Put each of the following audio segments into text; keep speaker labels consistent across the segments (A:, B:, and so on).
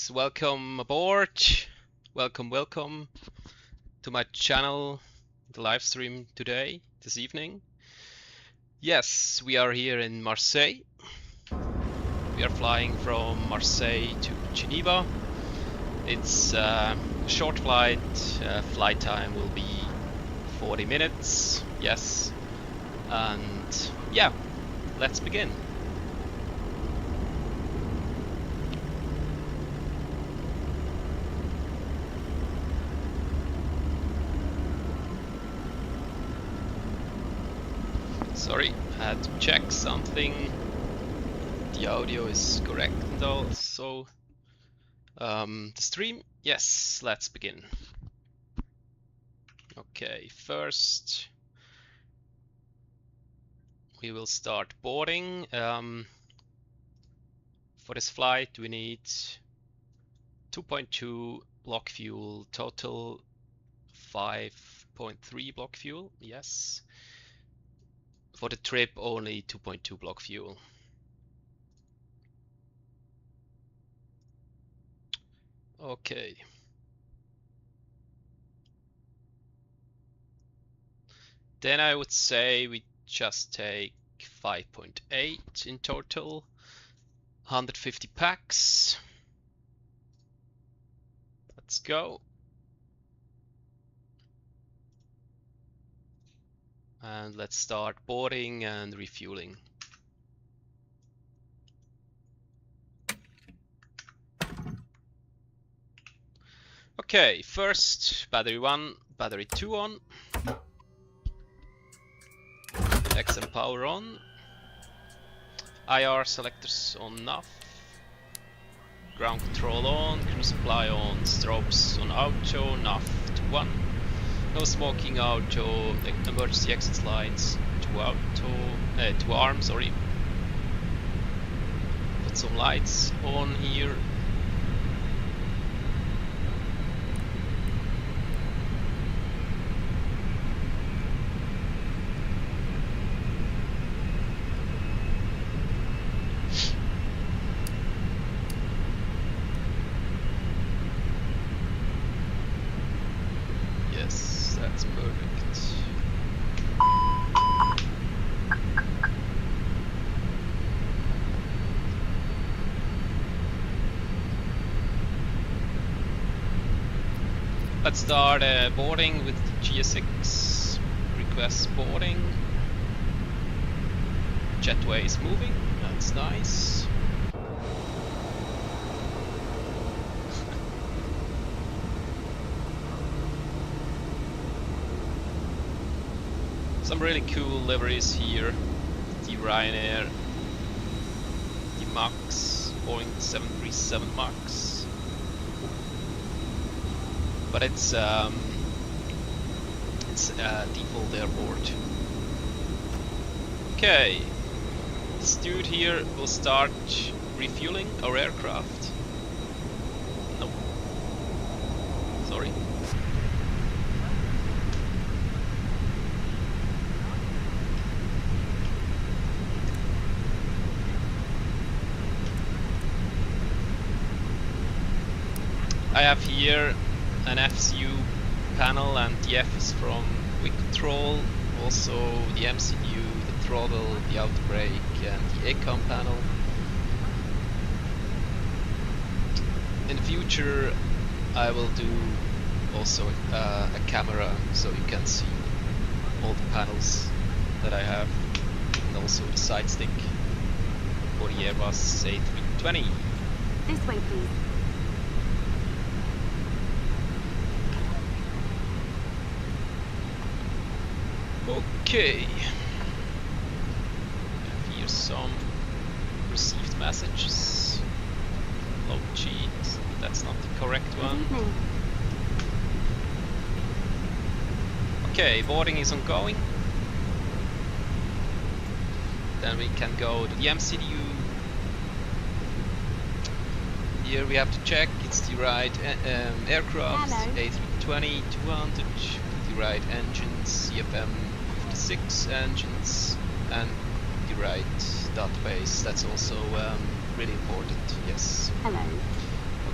A: Yes, welcome aboard. Welcome to my channel, the live stream today, this evening. Yes, we are here in Marseille. We are flying from Marseille to Geneva. It's a short flight. Flight time will be 40 minutes. Yes, and yeah, let's begin. Sorry, I had to check something. The audio is correct and also the stream. Yes, let's begin. Okay, first we will start boarding. For this flight we need 2.2 block fuel, total 5.3 block fuel. Yes. For the trip only 2.2 block fuel. Okay. Then I would say we just take 5.8 in total, 150 packs. Let's go. And let's start boarding and refueling. Okay, first battery 1, battery 2 on. XM power on. IR selectors on off. Ground control on, cruise supply on, strobes on auto, nav to 1. No smoking auto, emergency exit lights to auto, to arm, sorry. Put some lights on here. That's perfect. Let's start boarding with the GSX. Request boarding. Jetway is moving. That's nice. Some really cool liveries here. The Ryanair, the Max, Boeing 737 Max. But it's default airport. Okay, this dude here will start refueling our aircraft. Nope. Sorry. I have here an FCU panel, and the F is from quick control, also the MCU, the throttle, the auto brake and the ACOM panel. In the future I will do also a camera so you can see all the panels that I have, and also the side stick for the Airbus A320.
B: This way, please.
A: Okay, here's some received messages. Log sheet, that's not the correct one. Okay, boarding is ongoing. Then we can go to the MCDU. Here we have to check it's the right aircraft.
B: Hello.
A: A320-200, the right engines, CFM 56 engines, and the right database. That's also really important. Yes.
B: Hello.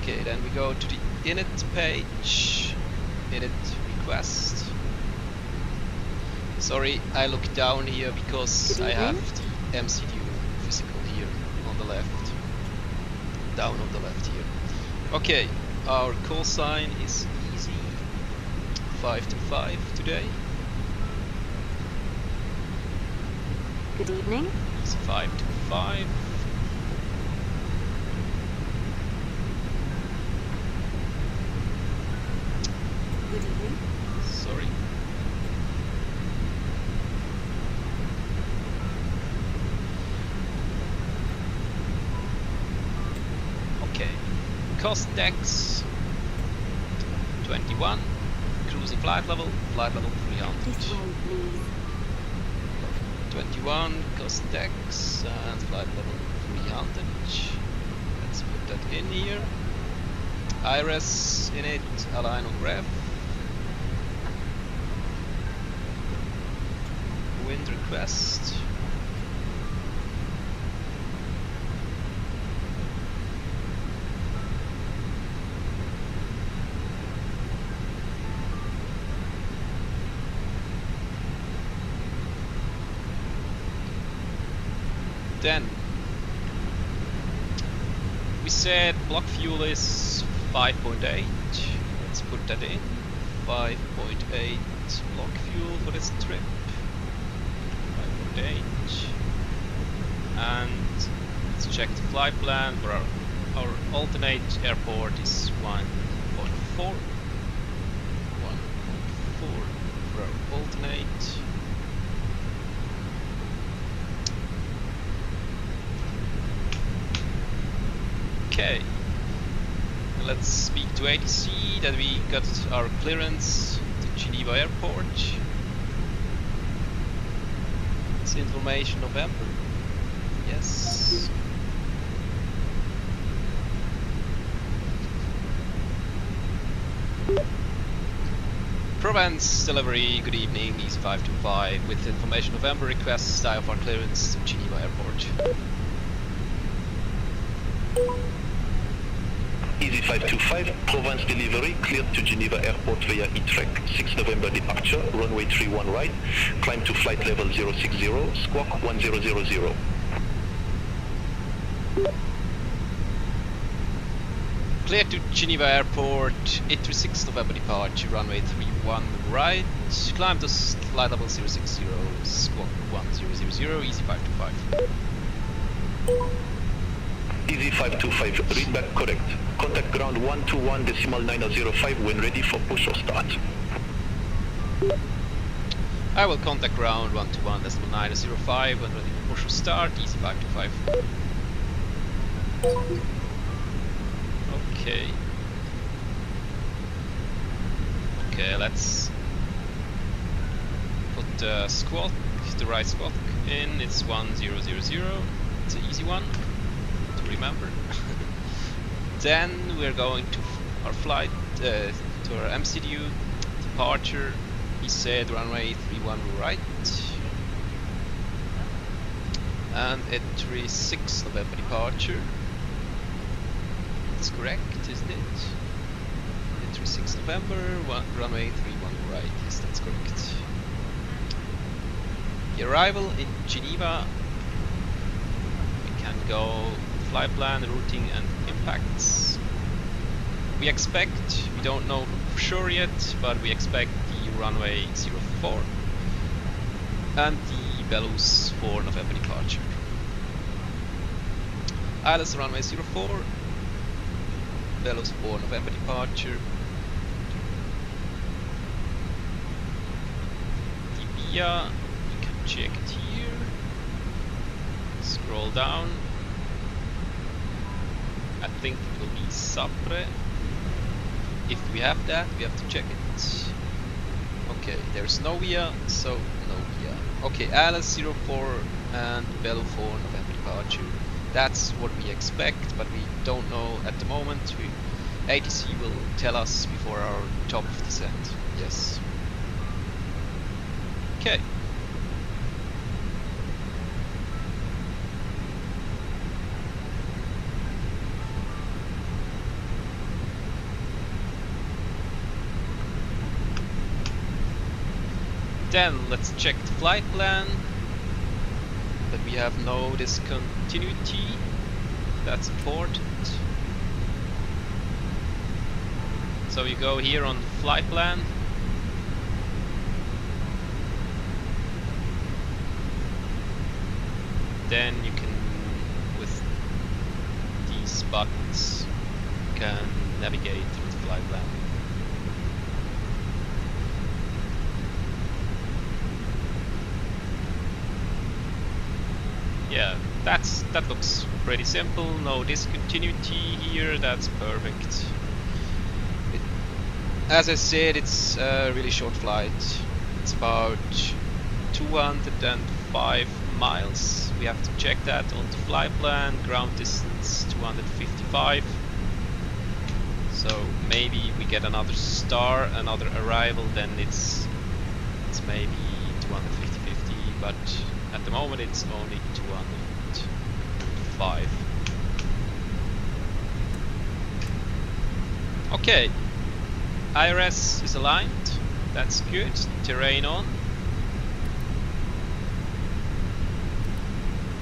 A: Okay, Okay, then we go to the init page, init request. Sorry, I look down here because I have the MCDU physical here on the left, down on the left here. Okay, our call sign is easy, 525 today.
B: Good evening.
A: Easy 525.
B: Good evening.
A: Sorry. Okay. Cost dex 21. Cruising flight level 300.
B: This way, please.
A: 21 cost dex and flight level 300. Let's put that in here. Iris in it, align on ref. Wind request. Then we said block fuel is 5.8. Let's put that in. 5.8 block fuel for this trip. 5.8. And let's check the flight plan for our alternate airport is 1.4. 1.4 for our alternate. Okay, let's speak to ATC that we got our clearance to Geneva Airport. It's information November. Yes. Provence delivery, good evening, Easy 525 with information November requests IFR clearance to Geneva Airport.
C: Easy 525, Provence delivery, cleared to Geneva Airport via E-Trek, 6 November departure, runway 31 right, climb to flight level 060, squawk 1000.
A: Cleared to Geneva Airport, A320 November departure, runway 31 right, climb to flight level 060, squawk 1000, Easy 525.
C: Easy 525, read back correct. Contact ground 121.905 when ready for push or start.
A: I will contact ground 121.905 when ready for push or start, Easy 525. Okay. Okay, let's put the squawk, the right squawk in, it's 1000, it's an easy one to remember. Then we're going to our flight, to our MCDU departure. He said runway 31 right. And at 36 November departure. That's correct, isn't it? At 36 November, runway 31 right. Yes, that's correct. The arrival in Geneva. We can go flight plan, routing and impacts. We expect, we don't know for sure yet, but we expect the runway 04 and the Belarus for November departure. ILS runway 04, Belarus for November departure. The via, you can check it here. Scroll down. I think it will be Sapre. If we have that, we have to check it. Okay, there's no via, so no via. Okay, Alice 04 and Belo 4 November departure. That's what we expect, but we don't know at the moment. ATC will tell us before our top of descent. Yes. Okay. Then let's check the flight plan. That we have no discontinuity. That's important. So you go here on flight plan. Then you can, with these buttons, you can navigate through the flight plan. Yeah, that looks pretty simple. No discontinuity here. That's perfect. As I said, it's a really short flight. It's about 205 miles. We have to check that on the flight plan. Ground distance 255. So maybe we get another star, another arrival, then it's maybe 250, but at the moment it's only 205. Okay, IRS is aligned, that's good. Terrain on.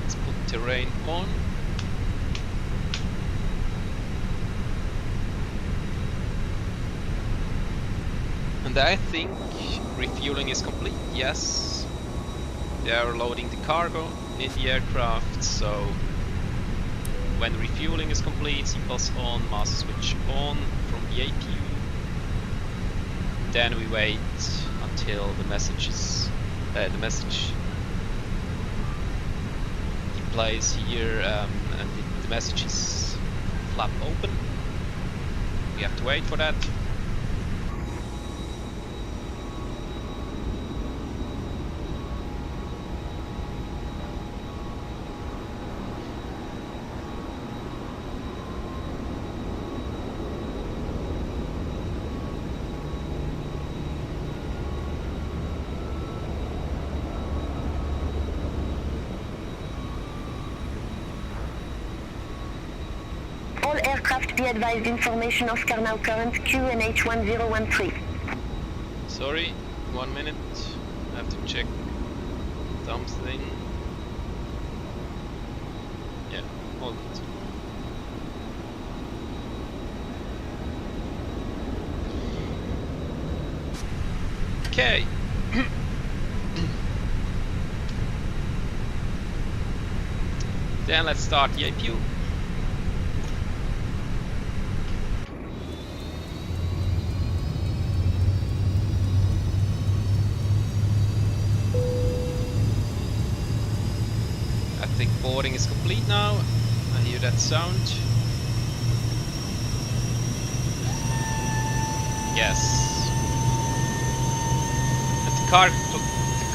A: Let's put terrain on. And I think refueling is complete, yes. They are loading the cargo in the aircraft, so when refueling is complete, seatbelts on, master switch on from the APU. Then we wait until the message plays here, and the message is flap open. We have to wait for that.
D: All aircraft be advised information Oscar now current QNH 1013.
A: Sorry, 1 minute. I have to check something. Yeah, all good. Okay. Then let's start the APU. I think boarding is complete now. I hear that sound. Yes. And the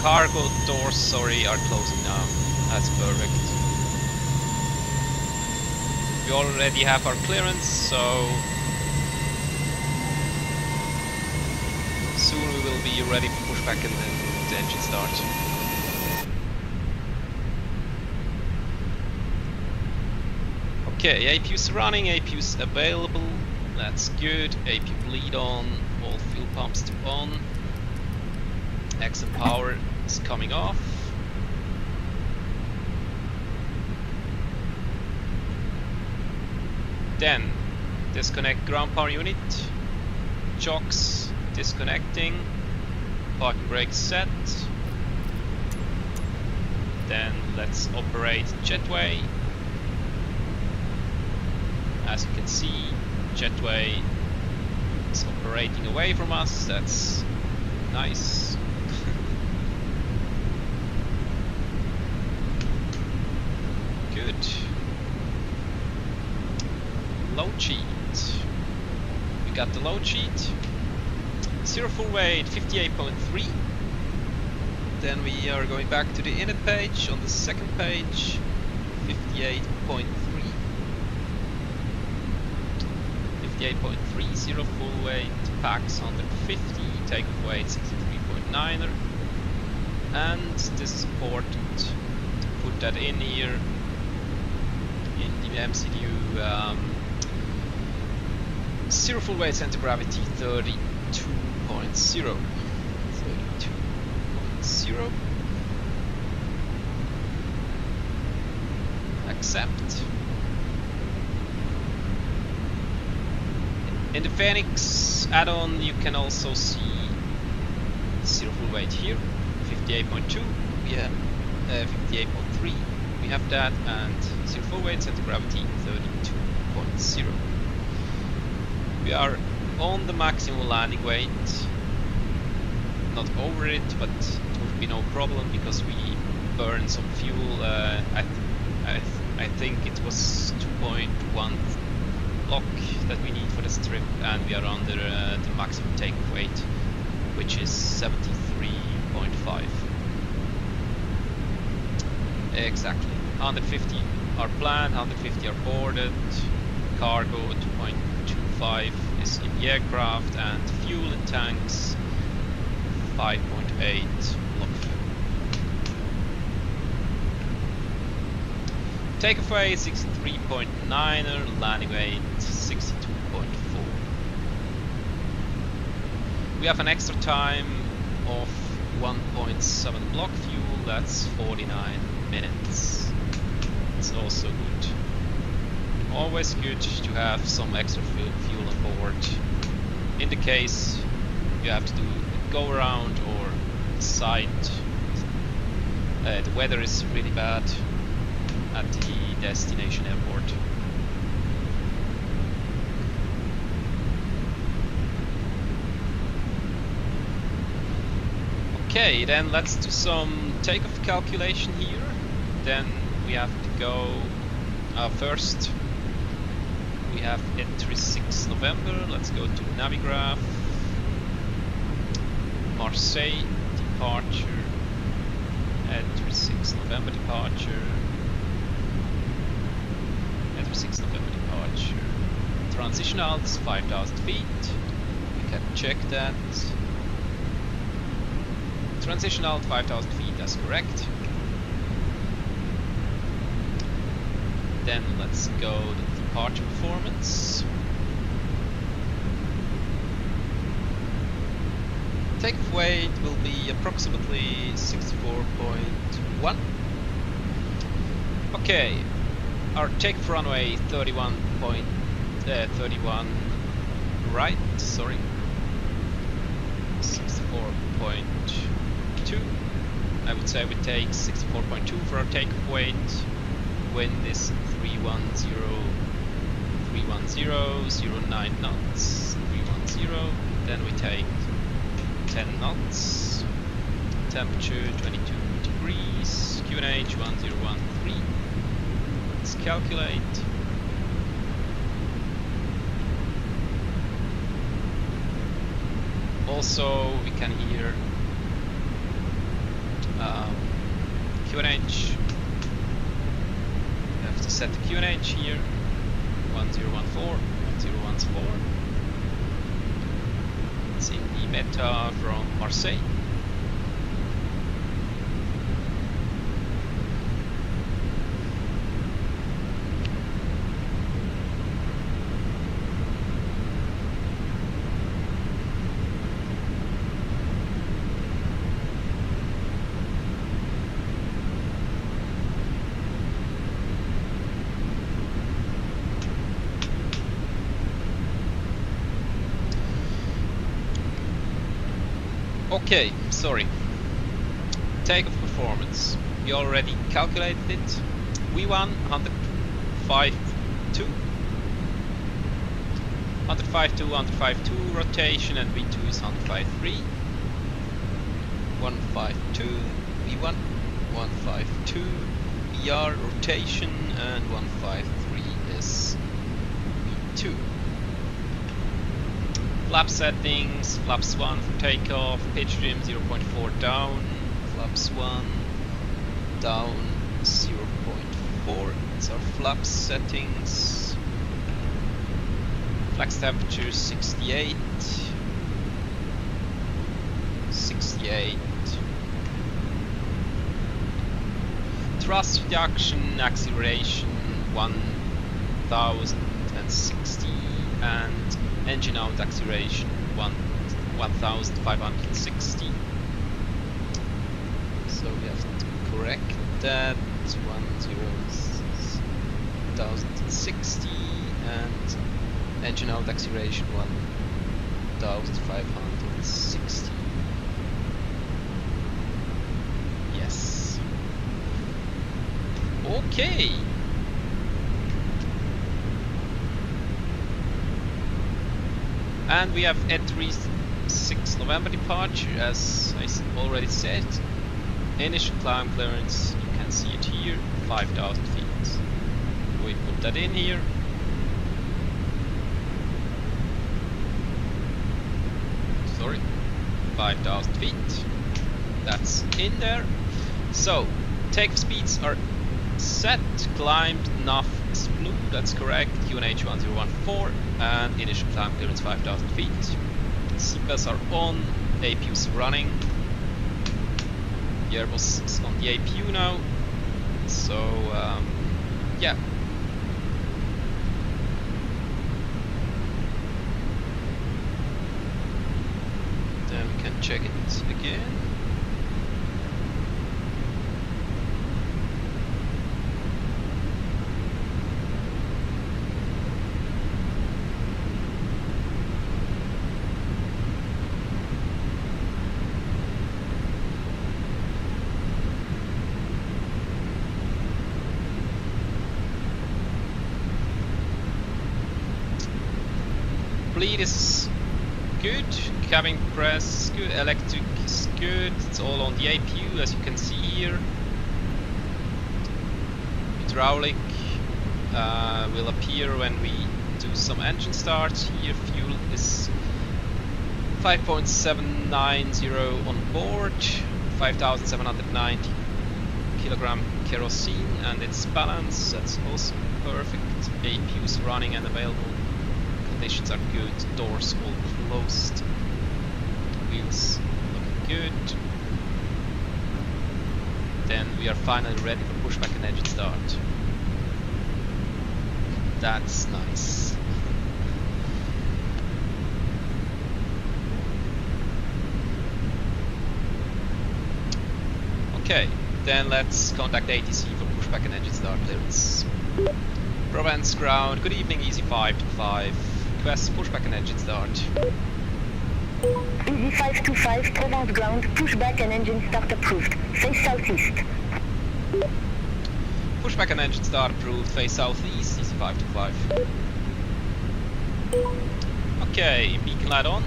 A: cargo doors, sorry, are closing now. That's perfect. We already have our clearance, so soon we will be ready to push back and then the engine start. Okay, APU's running, APU's available, that's good. APU bleed on, all fuel pumps to on. XM power is coming off. Then disconnect ground power unit, chocks disconnecting, parking brake set. Then let's operate jetway. As you can see, jetway is operating away from us. That's nice. Good. Load sheet. We got the load sheet. Zero full weight 58.3. Then we are going back to the init page. On the second page, 58.3. 58.3, zero full weight, packs 150, takeoff weight 63.9er. And this is important to put that in here in the MCU. Zero full weight center gravity 32.0. 0. Accept. In the Fenix add-on you can also see 0 full weight here, 58.2, we have 58.3, we have that, and 0 full weight, center gravity 32.0. We are on the maximum landing weight, not over it, but it would be no problem because we burn some fuel. I think it was 2.1 block that we need for this trip, and we are under the maximum takeoff weight, which is 73.5. Exactly. 150 are planned, 150 are boarded, cargo 2.25 is in the aircraft, and fuel in tanks 5.8 block fuel. Takeoff weight 63.9er, landing weight 62.4. We have an extra time of 1.7 block fuel, that's 49 minutes. It's also good. Always good to have some extra fuel on board in the case you have to do a go around or side. The weather is really bad at the destination airport. Okay, then let's do some takeoff calculation here. Then we have to go first. We have entry 6 November. Let's go to Navigraph. Marseille departure. Entry 6 November departure. Entry 6 November departure. Transition altitude 5,000 feet. We can check that. Transition altitude 5,000 feet, that's correct. Then let's go to departure performance. Takeoff weight will be approximately 64.1. Okay, our takeoff runway 31 right, sorry. 64.2. I would say we take 64.2 for our takeoff weight. Wind is 310, 09 knots, 310. Then we take 10 knots. Temperature 22 degrees. QNH 1013. Let's calculate. Also, we can hear QNH. We have to set the QNH here. 1014, 1014. It's in the meta from Marseille. Okay, sorry. Takeoff performance. We already calculated it. V1 105.2. 105.2, 105.2 rotation, and V2 is 105.3. 152 V1, 152 VR rotation, and 153 is V2. Flap settings, flaps 1 for takeoff, pitch trim 0.4 down, flaps 1 down 0.4. That's our flap settings. Flex temperature 68. 68. Thrust reduction, acceleration 1060, and engine out acceleration 1560. So we have to correct that. 1060 and engine out acceleration 1560. Yes. Okay. And we have A320 November departure, as I already said. Initial climb clearance, you can see it here, 5,000 feet. We put that in here. Sorry, 5,000 feet. That's in there. So, takeoff speeds are set, climbed, nav is blue, that's correct, QNH 1014, and initial climb clearance 5,000 feet. Seatbelts are on, APU's running. The Airbus is on the APU now, so yeah. Then we can check it again. Bleed is good, cabin press is good, electric is good, it's all on the APU as you can see here. Hydraulic will appear when we do some engine start. Here fuel is 5.790 on board, 5,790 kilogram kerosene, and its balance, that's also perfect. APU is running and available. Conditions are good, doors all closed, wheels looking good. Then we are finally ready for pushback and engine start. That's nice. Okay, then let's contact ATC for pushback and engine start clearance. Provence ground, good evening, easy 525. Request pushback and engine start.
D: Easy 525, Provence ground, pushback and engine start approved. Face southeast.
A: Pushback and engine start approved, face southeast, easy 525. Okay, beacon light on.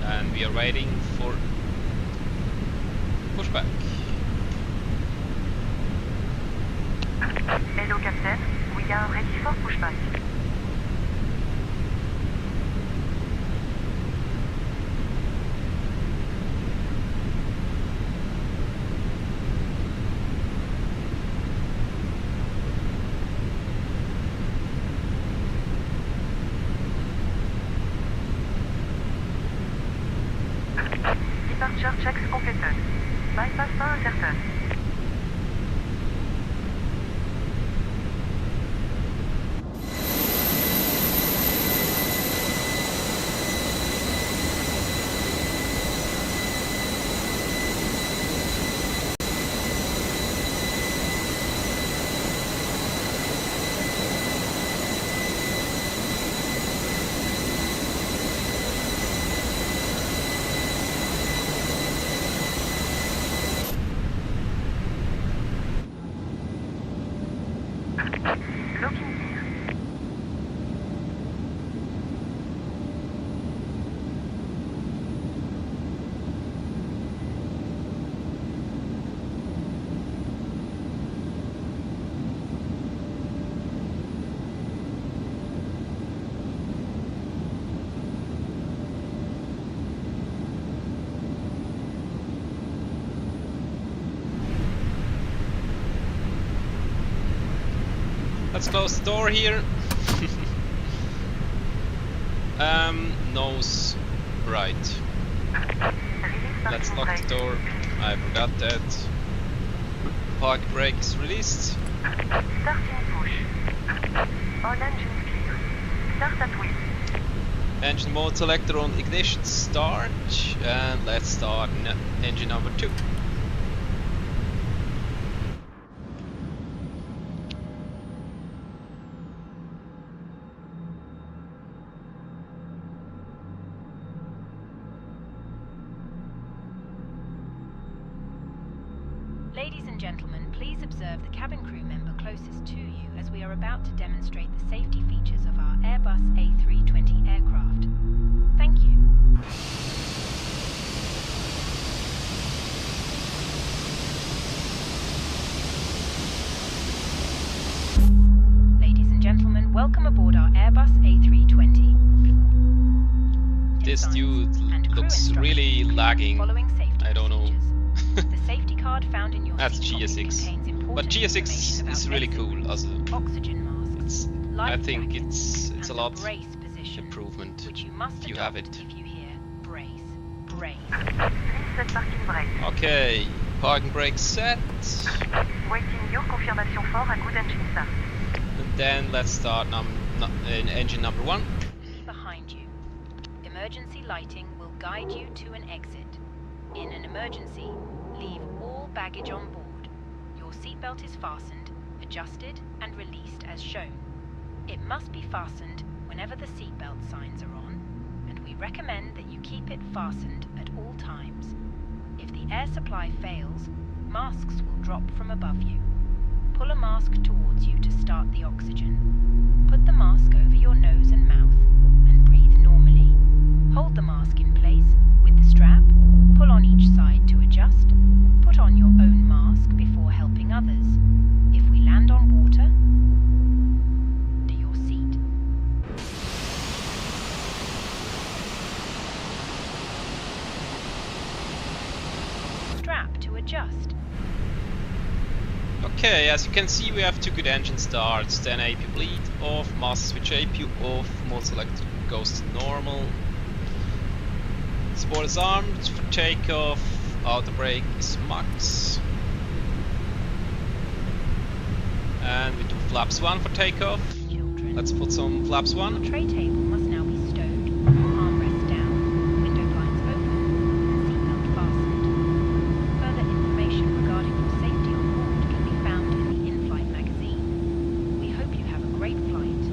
A: And we are waiting for pushback.
E: Hello Captain, we are ready for pushback. Departure checks completed. Bypass pas incertain. Looking gear.
A: Let's close the door here. Nose right. Let's lock the door. I forgot that. Park brake is released.
E: Starting push. All engines clear. Start at wheel.
A: Engine mode selector on ignition start, and let's start engine number 2.
F: Ladies and gentlemen, please observe the cabin crew member closest to you as we are about to demonstrate the safety features of our Airbus A320 aircraft. Thank you. Ladies and gentlemen, welcome aboard our Airbus A320.
A: This dude looks really lagging. I don't know.
F: The safety card found in your
A: That's
F: seat pocket
A: GSX.
F: contains important
A: But GSX
F: information
A: is
F: about
A: really
F: exit
A: cool. Also,
F: oxygen masks,
A: I
F: life
A: think
F: jackets,
A: it's a
F: and
A: lot
F: brace position,
A: improvement
F: which you must
A: if you have
F: adopt
A: it.
F: if you hear brace, brace.
E: Set parking brake.
A: Okay, parking brake set,
E: Waiting your confirmation for a good engine start.
A: and then let's start engine number 1.
F: Behind you. Emergency lighting will guide you to an exit. In an emergency, leave all baggage on board. Your seatbelt is fastened, adjusted, and released as shown. It must be fastened whenever the seatbelt signs are on, and we recommend that you keep it fastened at all times. If the air supply fails, masks will drop from above you. Pull a mask towards you to start the oxygen. Put the mask over your nose and mouth and breathe normally. Hold the mask in place with the strap. Pull on each side to adjust. Put on your own mask before helping others. If we land on water, to your seat. Strap to adjust.
A: Okay, as you can see, we have 2 good engine starts, then AP bleed off, master switch AP off, mode select goes to normal. Sport is armed for takeoff, auto brake is max. And we do flaps 1 for takeoff.
F: Children.
A: Let's put some flaps 1.
F: Your tray table must now be stowed, armrest down, window blinds open, and seatbelt fastened. Further information regarding your safety on board can be found in the in-flight magazine. We hope you have a great flight.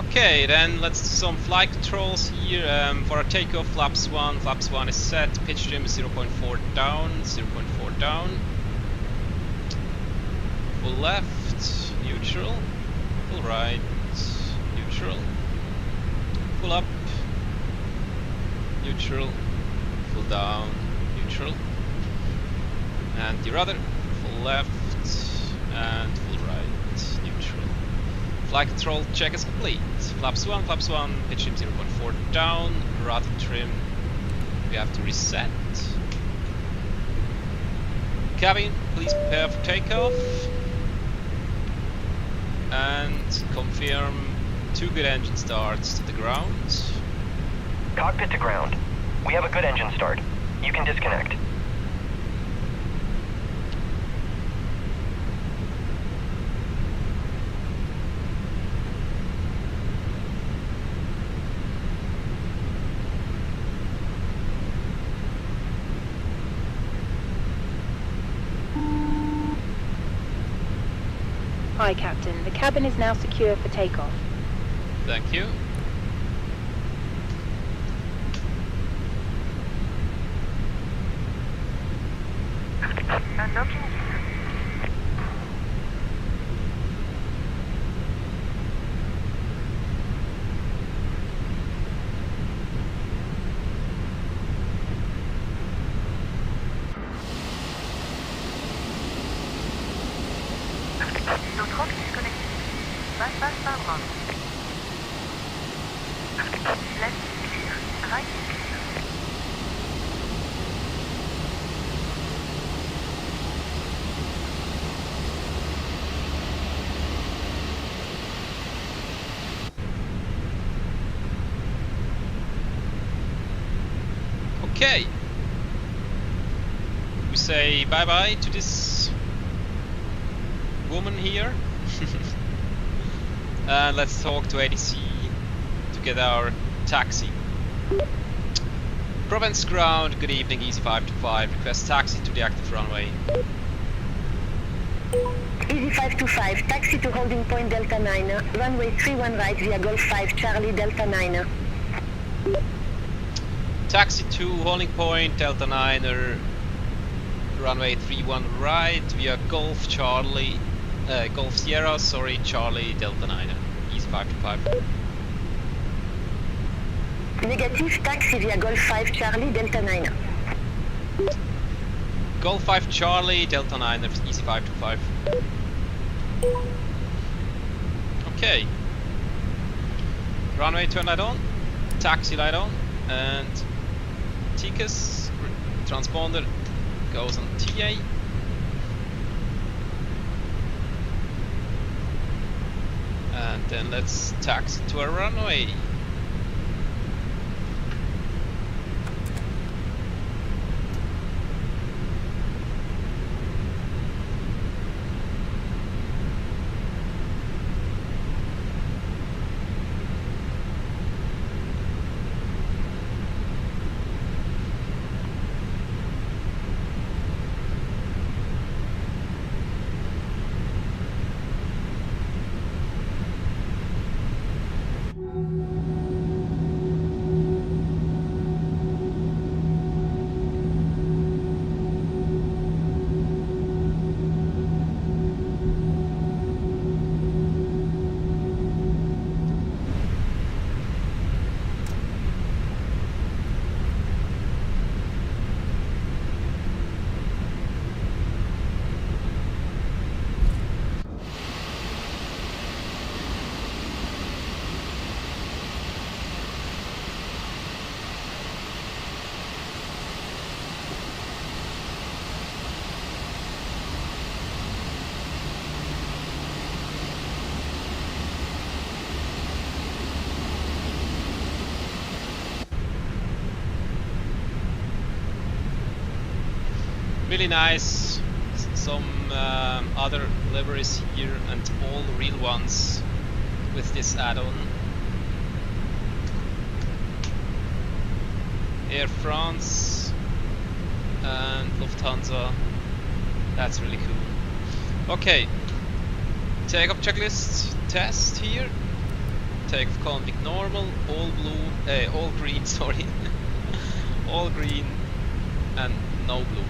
A: Okay, then let's do some flight controls here. For our takeoff, flaps 1 is set, pitch trim is 0.4 down, 0.4 down. Full left, neutral, full right, neutral, full up, neutral, full down, neutral, and the rudder, full left, and full right, neutral. Flight control check is complete. Flaps 1, pitch trim 0.4 down, rudder trim, we have to reset. Cabin, please prepare for takeoff. And confirm 2 good engine starts to the ground.
G: Cockpit to ground. We have a good engine start. You can disconnect.
F: Hi, Captain. The cabin is now secure for takeoff.
A: Thank you.
E: Unlocking gear. Notre rock disconnected. Bypass power on. Left is clear. Right is clear.
A: Okay. We say bye bye to this woman here. And let's talk to ADC to get our taxi. Provence ground, good evening, easy 525, request taxi to the active runway.
D: Easy 525, taxi to holding point Delta 9, runway 31 right via Golf 5 Charlie Delta 9.
A: Taxi to holding point Delta 9, runway 31 right via Golf Charlie, Golf Sierra, sorry, Charlie Delta 9, easy 525.
D: Negative, taxi via Golf 5 Charlie Delta 9.
A: Golf 5 Charlie Delta 9, easy 525. Okay. Runway turn light on, taxi light on, and TCAS transponder goes on TA. And then let's taxi to our runway. Really nice, some other liveries here and all real ones with this add-on. Air France and Lufthansa, that's really cool. Okay, takeoff checklist test here. Takeoff column big normal, all blue, all green, sorry, all green and no blue.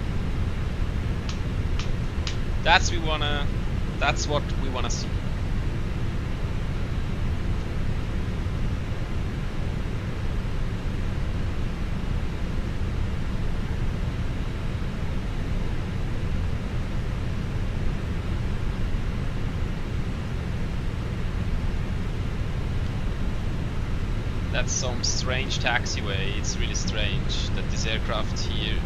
A: That's what we wanna see. That's some strange taxiway. It's really strange that this aircraft here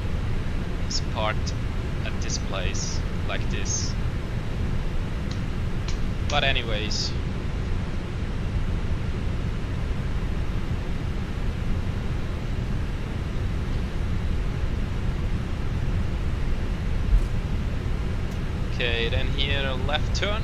A: is parked at this place like this. But anyways, okay, then here a left turn.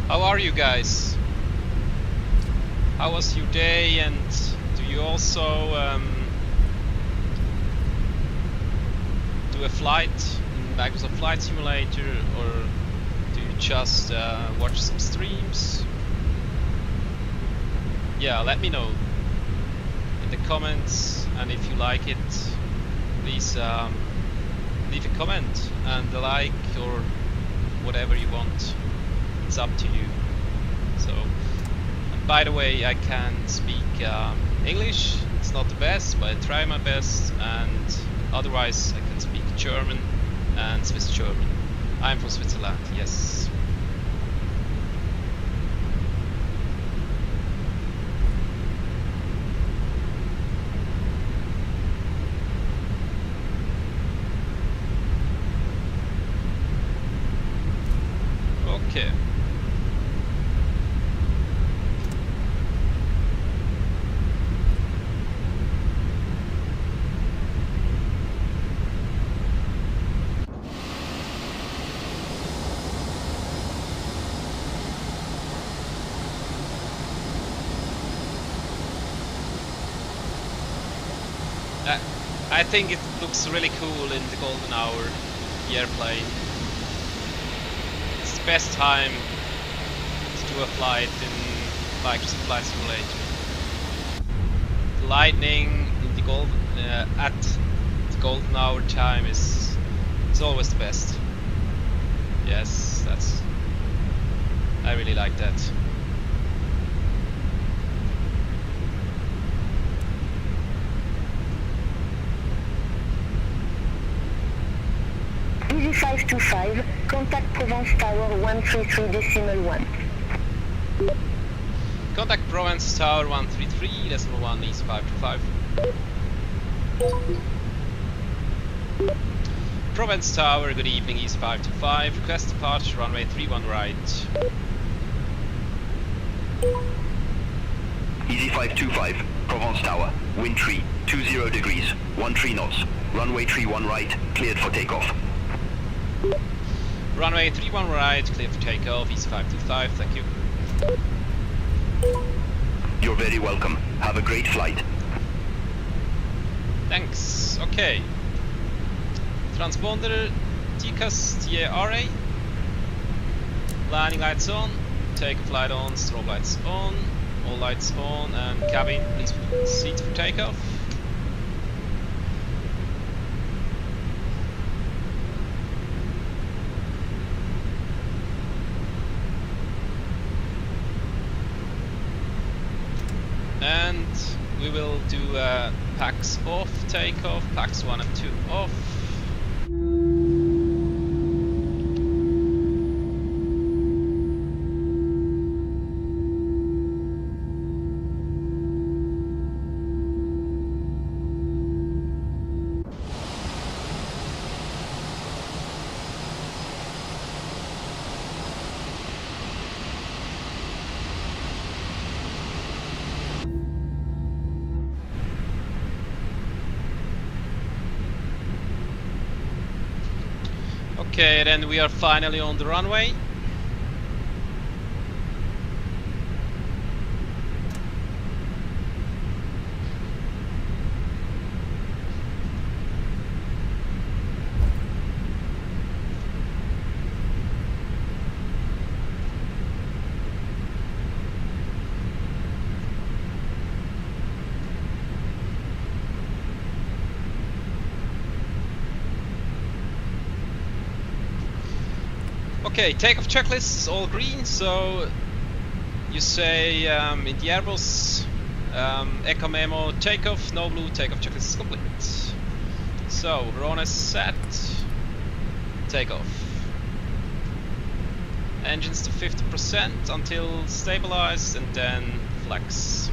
A: How are you guys? How was your day, and do you also do a flight in Microsoft Flight Simulator, or do you just watch some streams? Yeah, let me know in the comments, and if you like it, please leave a comment and a like or whatever you want. It's up to you. So, and by the way, I can speak English. It's not the best, but I try my best, and otherwise I can speak German and Swiss German. I'm from Switzerland, yes. Okay. I think it looks really cool in the golden hour, the airplane. It's the best time to do a flight in Microsoft Flight Simulator. The lightning in the at the golden hour time is always the best. Yes, I really like that.
D: Easy 525, contact Provence Tower 133.1.
A: Contact Provence Tower 133.1 East 525. Provence Tower, good evening, East 525. Request departure, runway 31 right.
C: Easy 525, Provence Tower, wind 20 degrees, 13 knots, runway 31 right, cleared for takeoff.
A: Runway 31 right, clear for takeoff, East 525, thank you.
C: You're very welcome. Have a great flight.
A: Thanks, okay. Transponder TCAS TA-RA. Landing lights on, takeoff light on, strobe lights on, all lights on, and cabin, please proceed for takeoff. And we will do packs off takeoff, packs 1 and 2 off. Okay, then we are finally on the runway. Okay, takeoff checklist is all green, so you say in the Airbus Echo Memo takeoff, no blue, takeoff checklist is complete. So, RON is set, takeoff. Engines to 50% until stabilized, and then flex.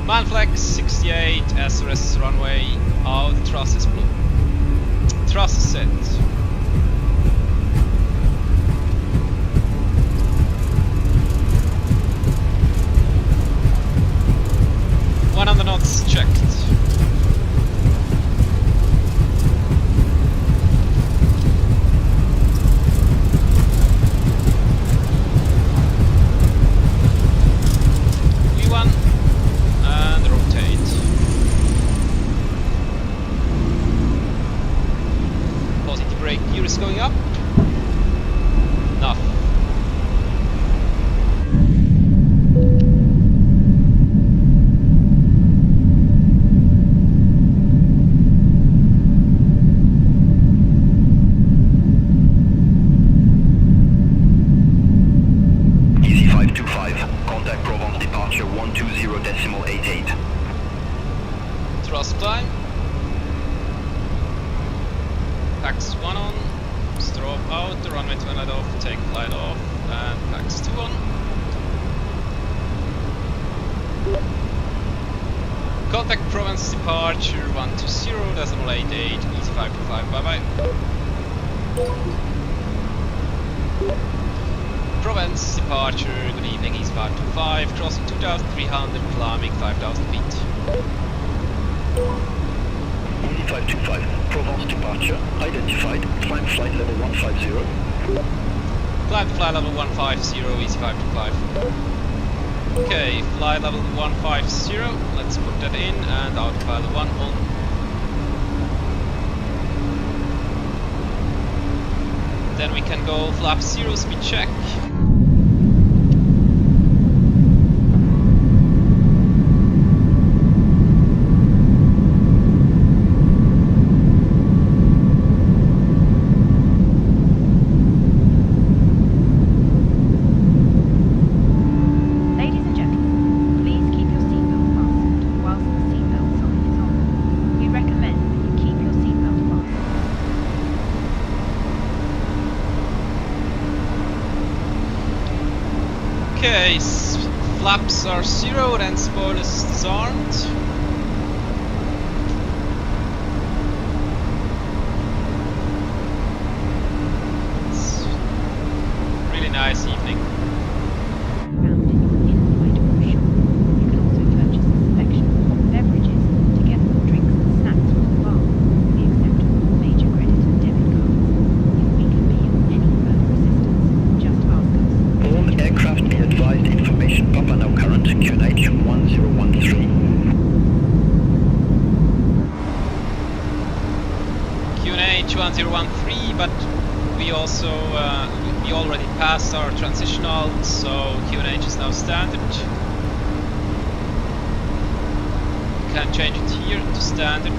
A: Manflex 68, SRS runway, out, thrust is blue. Thrust is set. One on the knots checked. V1 Fast climb. Pax 1 on. Strobe out, the runway 20 off, take flight off, and Pax 2 on. Contact Provence departure 120.88, easy 525, bye bye. Provence departure, good evening, easy 525, crossing 2300, climbing 5000 feet.
C: Easy 525, Provence departure, identified, climb flight level 150.
A: Climb to flight level 150, easy 525. Okay, flight level 150, let's put that in, and autopilot 1 on. Then we can go flap 0 speed check. Okay, flaps are 0 and spoilers disarmed. It's a really nice evening. Q&H1013, but we also we already passed our transitional, so Q&H is now standard. We can change it here to standard.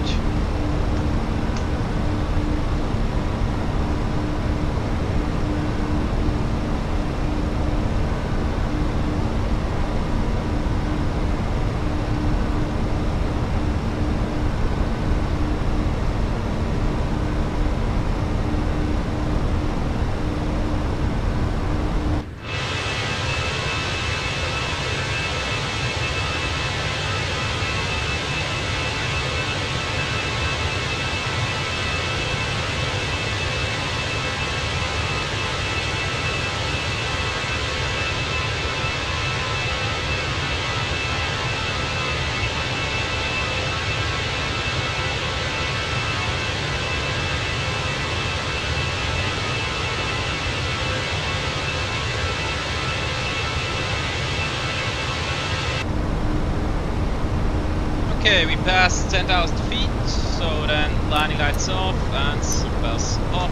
A: Okay, we passed 10,000 feet, so then landing lights off and seatbelts off.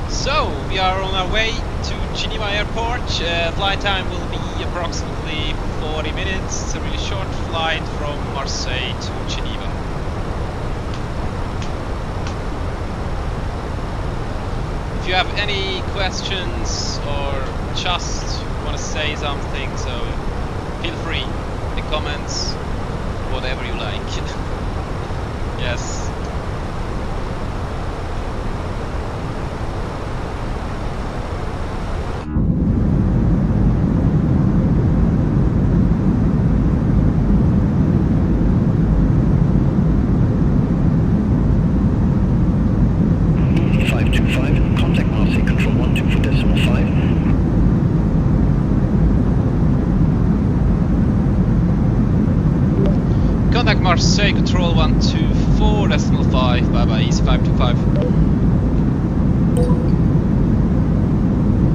A: So, we are on our way to Geneva Airport. Flight time will be approximately 40 minutes. It's a really short flight from Marseille to Geneva. If you have any questions or just want to say something, so feel free in the comments, whatever you like. Yes. Contact Marseille Control 124.5, bye bye, easy 525.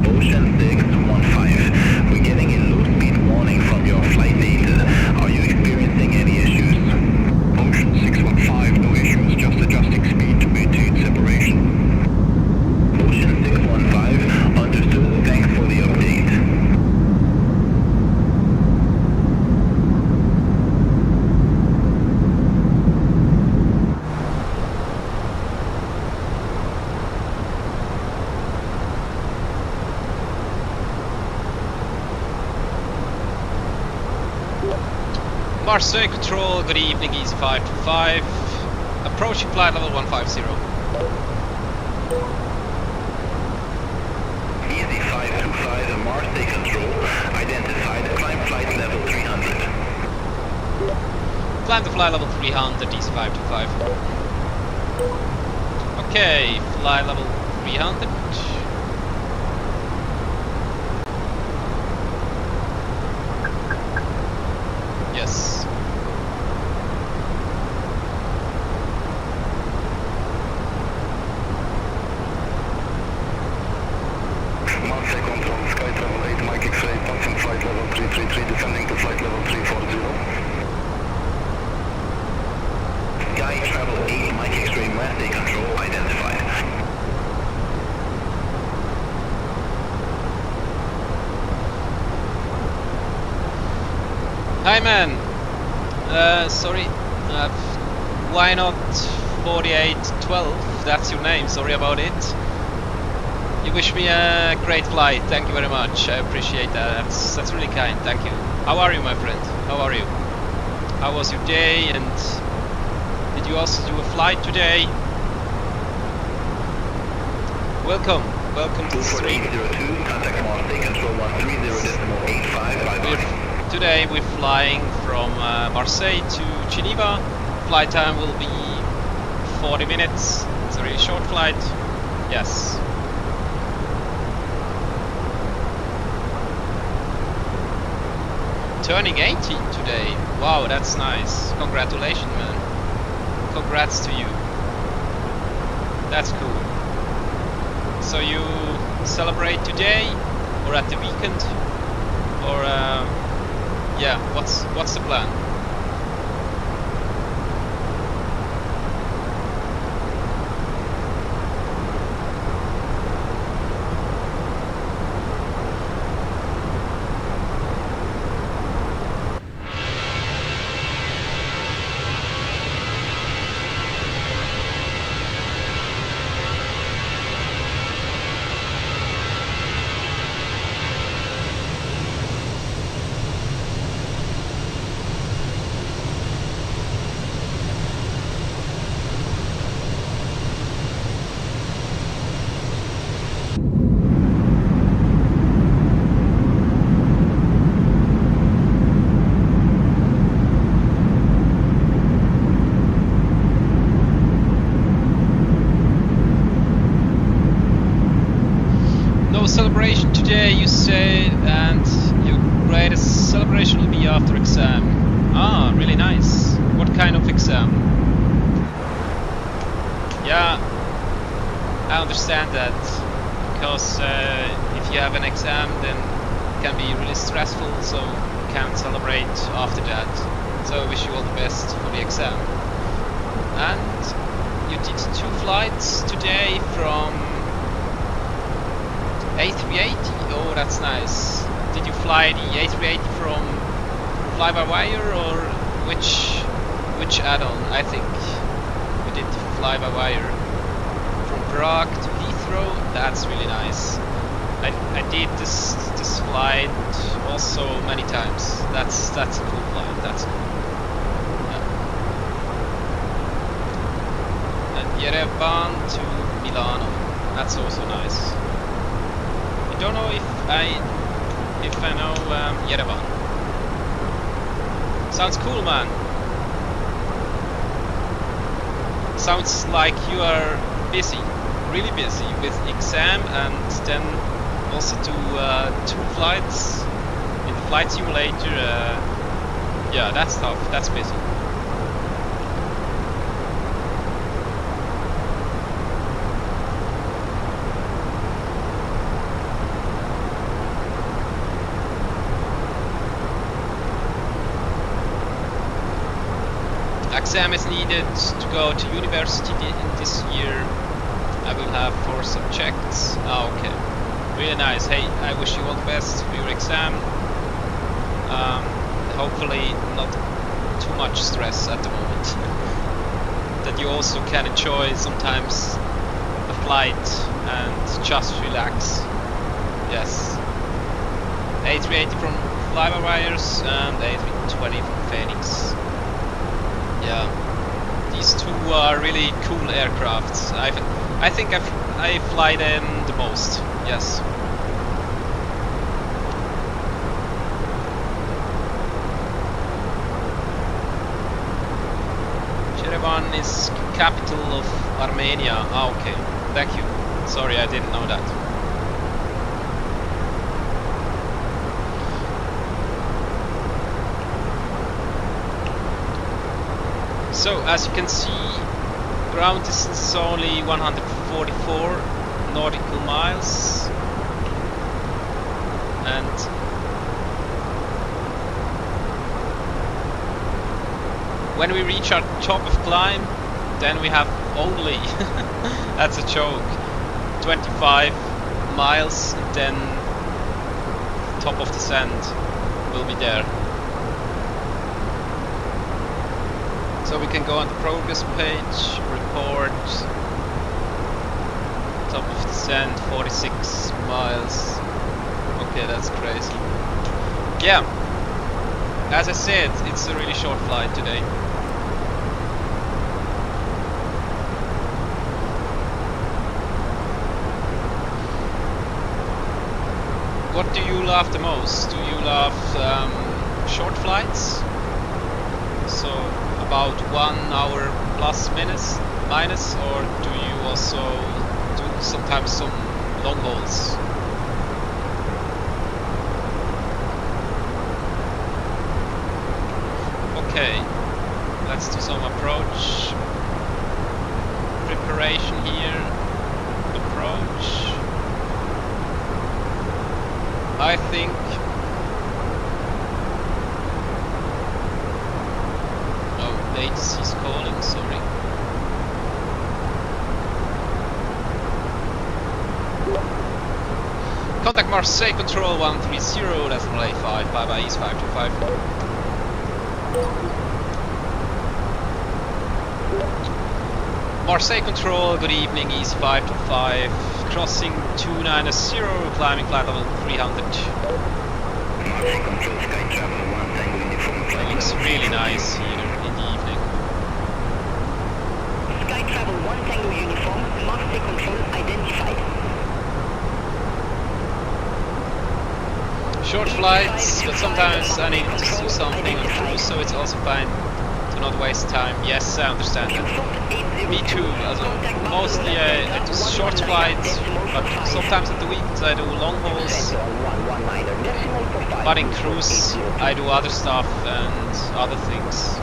C: Ocean 615, we're getting a low speed warning from your flight data. Are you experiencing any issues? Ocean 615, no issues, just adjusting speed to maintain separation. Ocean 615, understood, thanks for the update.
A: Marseille Control, good evening, Easy 525. Approaching flight level 150.
C: Easy 525, Marseille Control, identified, climb flight level 300.
A: Climb to flight level 300, Easy 525. Okay, flight level 300. Yes.
C: Marseille Control, Sky Travel 8, Mike X-ray, passing flight level 333, descending to flight level 340. Sky Travel 8, Mike X-ray, Marseille Control, identified.
A: Hi man, sorry, why not 4812? That's your name, sorry about it. You wish me a great flight, thank you very much, I appreciate that, that's really kind, thank you. How are you, my friend? How are you? How was your day, and did you also do a flight today? Welcome to the stream.
C: 4802, contact Marseille Control 130.85, bye-bye.
A: Today we're flying from Marseille to Geneva. Flight time will be 40 minutes. It's a really short flight. Yes. Turning 80 today. Wow, that's nice. Congratulations, man. Congrats to you. That's cool. So you celebrate today or at the weekend? Or yeah, what's the plan? Celebration today, you say, and your greatest celebration will be after exam. Ah, really nice. What kind of exam? Yeah, I understand that, because if you have an exam, then it can be really stressful, so you can't celebrate after that. So I wish you all the best for the exam. And you did 2 flights today from A380? Oh, that's nice. Did you fly the A380 from fly-by-wire, or which add-on? I think you did fly-by-wire from Prague to Heathrow. That's really nice. I did this flight also many times. That's a cool flight. That's cool. Yeah. And Yerevan to Milano. That's also nice. I don't know if I know Yerevan. Sounds cool, man. Sounds like you are busy, really busy with exam, and then also do 2 flights in the flight simulator. Yeah, that's tough. That's busy. Exam is needed to go to university in this year. I will have 4 subjects. Oh, okay. Really nice. Hey, I wish you all the best for your exam. Hopefully not too much stress at the moment. That you also can enjoy sometimes a flight and just relax. Yes. A380 from fly-by-wires and A320 from Fenix. Yeah, these two are really cool aircrafts. I think I fly them the most. Yes. Yerevan is capital of Armenia. Ah, okay. Thank you. Sorry, I didn't know that. So, as you can see, ground distance is only 144 nautical miles, and when we reach our top of climb, then we have only, that's a joke, 25 miles, and then top of descent will be there. So we can go on the progress page, report, top of descent, 46 miles. Okay, that's crazy. Yeah, as I said, it's a really short flight today. What do you love the most? Do you love short flights? So about 1 hour plus minus, or do you also do sometimes some long hauls? Okay, let's do some approach preparation here. Approach. I think ATC is calling, sorry. Contact Marseille Control 130, that's relay 5, bye-bye, East 525. Marseille Control, good evening, East 525, crossing 290, climbing flight level 300.
C: Marseille Control, Sky Travel 1 Tango Uniform
A: It
C: flight
A: looks
C: level
A: really
C: 35.
A: nice here in the evening.
D: Sky Travel 1 Tango Uniform, Marseille Control identified.
A: Short flights, but sometimes I need to do something on cruise, so it's also fine to not waste time. Yes, I understand that. Me too. Also, mostly I do short flights, but sometimes at the weekends I do long hauls. But in cruise I do other stuff and other things.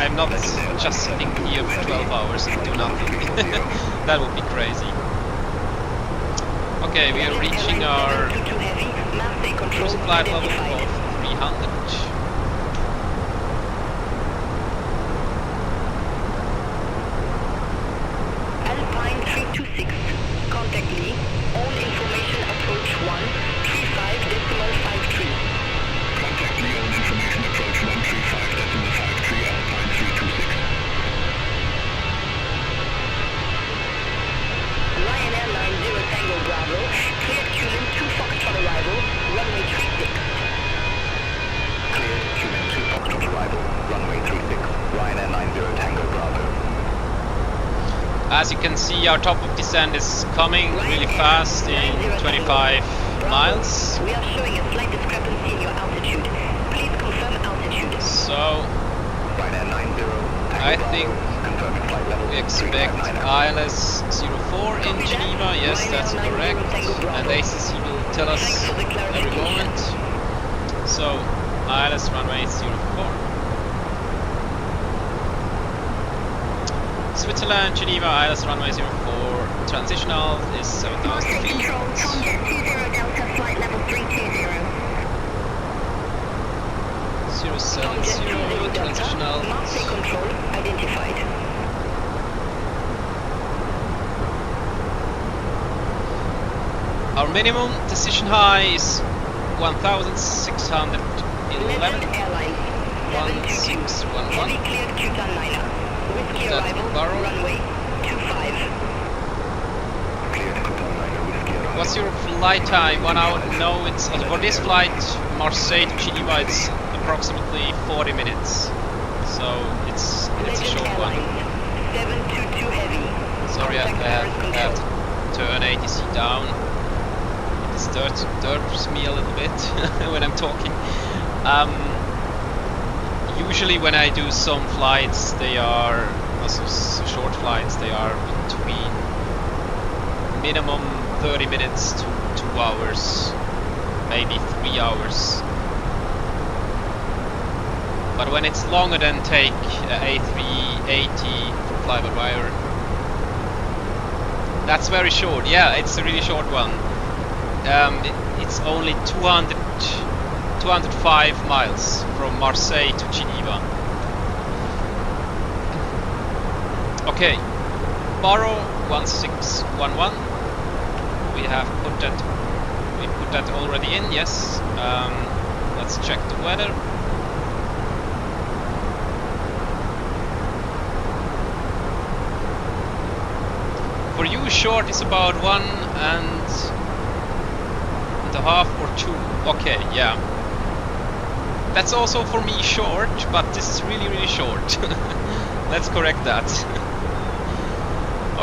A: I'm not just sitting here for 12 hours and do nothing. That would be crazy. Okay, we are reaching our cruise flight level of 300.
D: Alpine 326, contact me. All information approach 135.53.
C: Contact me on information approach 135.53 Alpine 326.
D: Ryanair 90 Tango Bravo, cleared Tulin 2 Foxtrot arrival, runway 36.
C: Cleared Tulin 2 Foxtrot arrival, runway 36, Ryanair 90 Tango Bravo.
A: As you can see, our top of descent is coming really fast in 25 miles.
D: We are showing a slight discrepancy in your altitude. Please confirm altitude.
A: So
C: Ryanair 90 Tango
A: I
C: Bravo,
A: think
C: confirming flight level
A: we expect
C: 359.
A: ILS 04 in Geneva. Yes, that's correct. And ACC will tell us every moment. So ILS runway 04. Switzerland, Geneva, ILS runway 04. Transitional is 7,000 feet.
D: Control, Tomjet 20 Delta, flight level 320.
A: 070, transitional.
D: Marseille Control identified.
A: Our minimum decision high is 1,611.
D: Airlines 722.
A: 1611.
D: Heavy cleared Q-Tan liner. Whiskey
A: That's
D: arrival,
A: Barrow.
D: runway 25.
C: Cleared Kutan 9 Whiskey arrival,
A: What's your flight time? 1 hour? No, it's for this flight, Marseille to Geneva, it's approximately 40 minutes. So it's a short one.
D: 722 heavy.
A: Sorry, I have to turn ATC down. It disturbs me a little bit when I'm talking. Usually when I do some flights, they are also short flights. They are between minimum 30 minutes to 2 hours, maybe 3 hours. But when it's longer than take A380 for fly-by-wire, that's very short. Yeah, it's a really short one. It's only 205 miles from Marseille to Geneva. Okay, Barrow 1611. We put that already in. Yes. Let's check the weather. For you, short is about 1.5 or 2. Okay, yeah. That's also for me short, but this is really, really short. Let's correct that.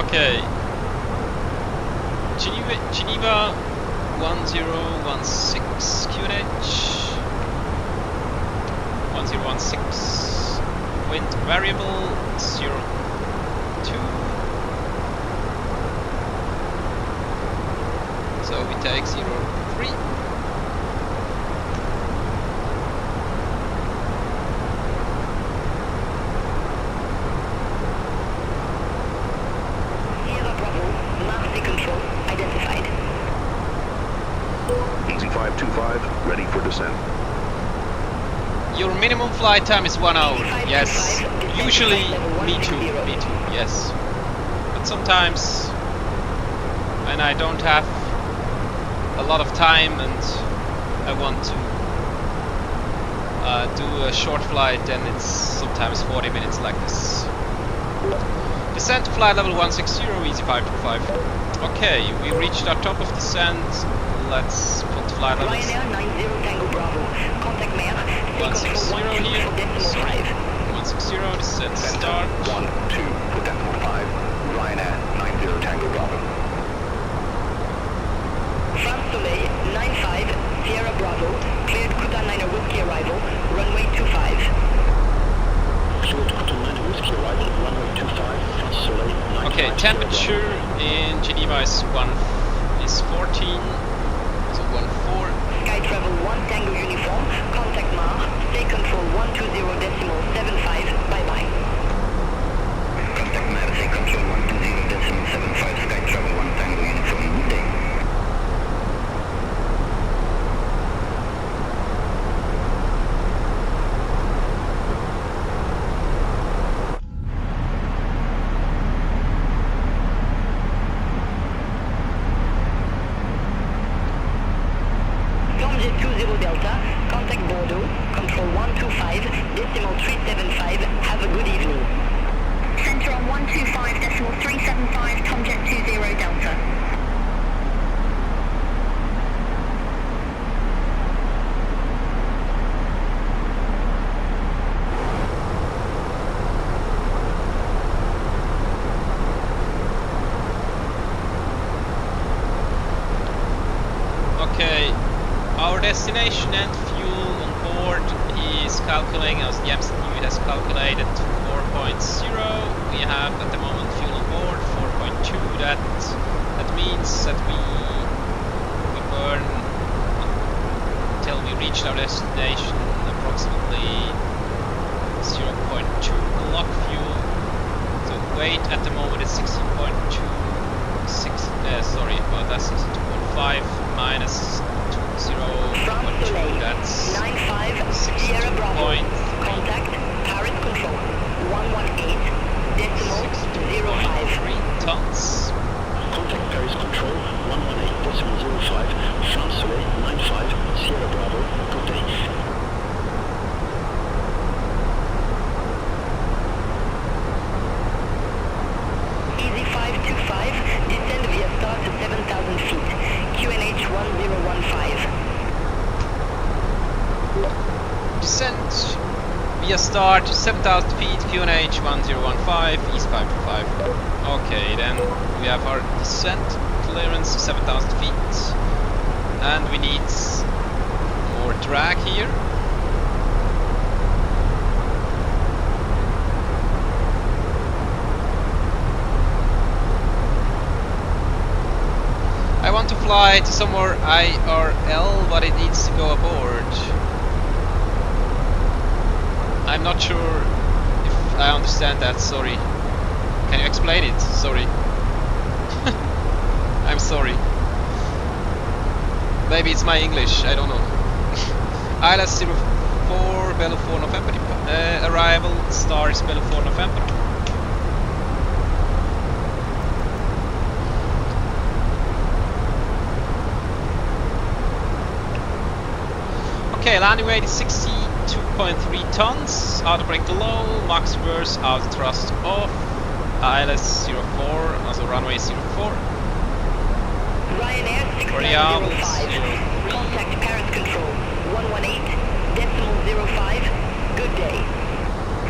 A: Okay. Geneva 1016 QNH. 1016. Wind variable 02. So we take 03.
D: Sierra Bravo, Marseille control identified.
H: Easy 525, ready for descent.
A: Your minimum flight time is 1 hour. Yes.
D: 525,
A: Usually,
D: level
A: me too.
D: 160.
A: Me too. Yes. But sometimes, when I don't have a lot of time and I want to do a short flight, then it's sometimes 40 minutes like this. Descent to flight level 160, easy 525. Okay, we reached our top of descent. Let's put flight levels.
D: Ryanair 90 Tango Bravo. Contact Mayor.
A: 160 here. Sorry. 160 descent start.
C: 12 for decimal 5. Ryanair 90 Tango Bravo.
D: France Soleil 95 Sierra Bravo. Cleared Kuta 9 Whiskey arrival. Runway 25.
H: Cleared Kuta 9 Whiskey arrival, runway 25, France Soleil 95.
A: Okay, temperature in Geneva is 14. So 14.
D: Sky Travel 1 Tango Uniform. Contact Mar. Stay control 120.75. Bye bye.
C: Contact Mar, say control 120.75, Sky Travel 1 Tango Uniform, good day.
D: Stormjet 20 Delta. Contact Bordeaux. Control 125. Decimal 375. Have a good evening.
I: Center on 125.375, Tomjet 20 Delta.
A: Okay, our destination and fuel on board is calculating, as the MCU has calculated 4.0. We have at the moment fuel on board 4.2. That means that we burn until we reach our destination approximately 0.2 block fuel. So weight at the moment is 16.2. Sorry, well that's 2.5 minus 0.2. That's
D: 95 Sierra Bravo. Contact Paris Control 118 decimal 05.
A: 6.3 tons.
H: Contact Paris Control 118.05, France Soleil 95, Sierra Bravo, good day.
D: Easy 525, descend via start to 7,000 feet.
A: start 7,000 feet, QNH 1015, East 525. Okay, then we have our descent clearance 7,000 feet. And we need more drag here. I want to fly to somewhere IRL, but it needs to go aboard. I'm not sure if I understand that, sorry. Can you explain it? Sorry. I'm sorry. Maybe it's my English, I don't know. ILS 04, Bell 4 November, arrival, stars Bell 4 November. Okay, landing weight is 62.3 tons, outer brake low, max reverse, outer thrust off, ILS 04, also runway 04.
D: Ryanair
A: Variable
D: 6905. Contact Paris Control 118.05. Good day.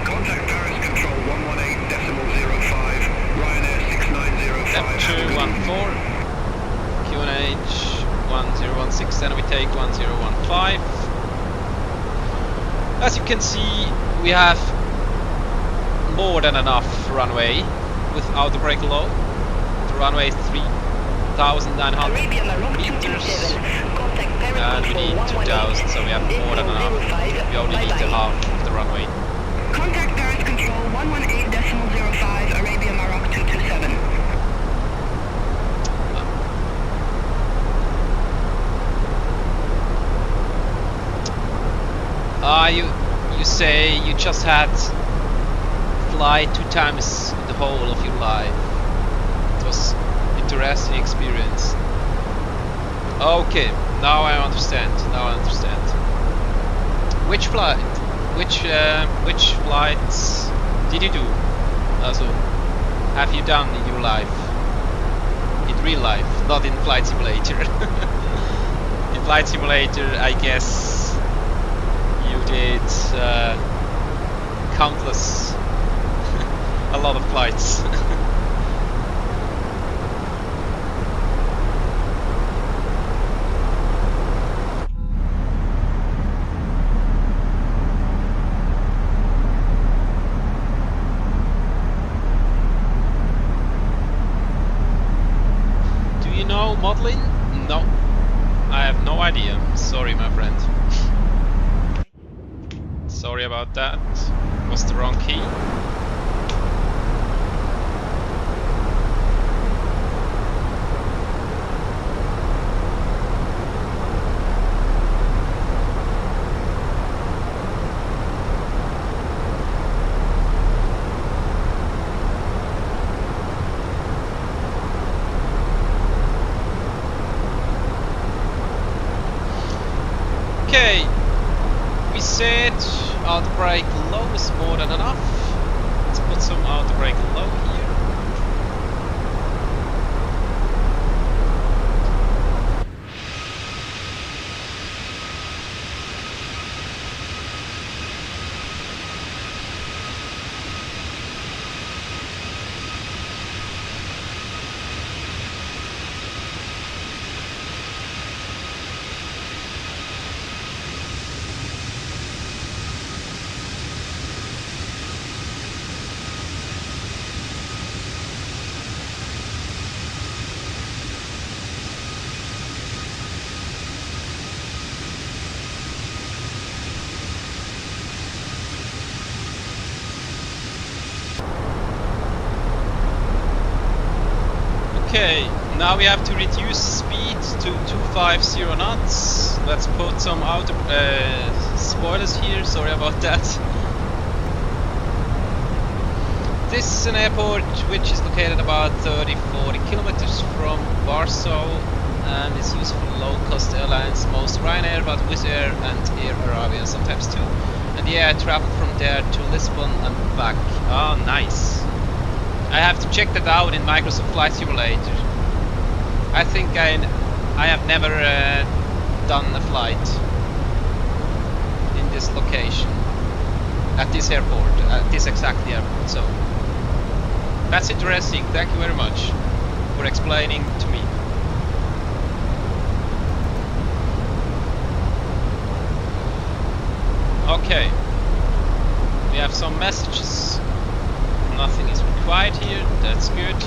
C: Contact Paris Control 118.05, Ryanair 6905.
A: Temperature 14, QNH 1016, then we take 1015. As you can see, we have more than enough runway without the brake low. The runway is 3,900 meters, and we need 2,000, so we have more than enough. We only need the half of the runway.
I: Contact Paris Control 118.05, Arabia Maroc 227.
A: You say you just had fly 2 times the whole of your life. It was interesting experience. Okay, now I understand. Now I understand. Which flight? Which flights did you do? Also, have you done in your life? In real life, not in Flight Simulator. In Flight Simulator, I guess you did countless, a lot of flights. Do you know modeling? No, I have no idea. Sorry, my friend. Sorry about that. Was the wrong key. Okay, we said outer brake low is more than enough. Let's put some outer brake low here. Okay, now we have to reduce speed to 250 knots. Let's put some outer spoilers here, sorry about that. This is an airport which is located about 30-40 kilometers from Warsaw and is used for low-cost airlines, most Ryanair, but Wizz Air and Air Arabia sometimes too. And yeah, I traveled from there to Lisbon and back. Oh, nice. I have to check that out in Microsoft Flight Simulator. I think I have never done a flight in this location. at this airport, at this exact airport. So that's interesting. Thank you very much for explaining to me. Okay, we have some messages. Nothing is required here. That's good.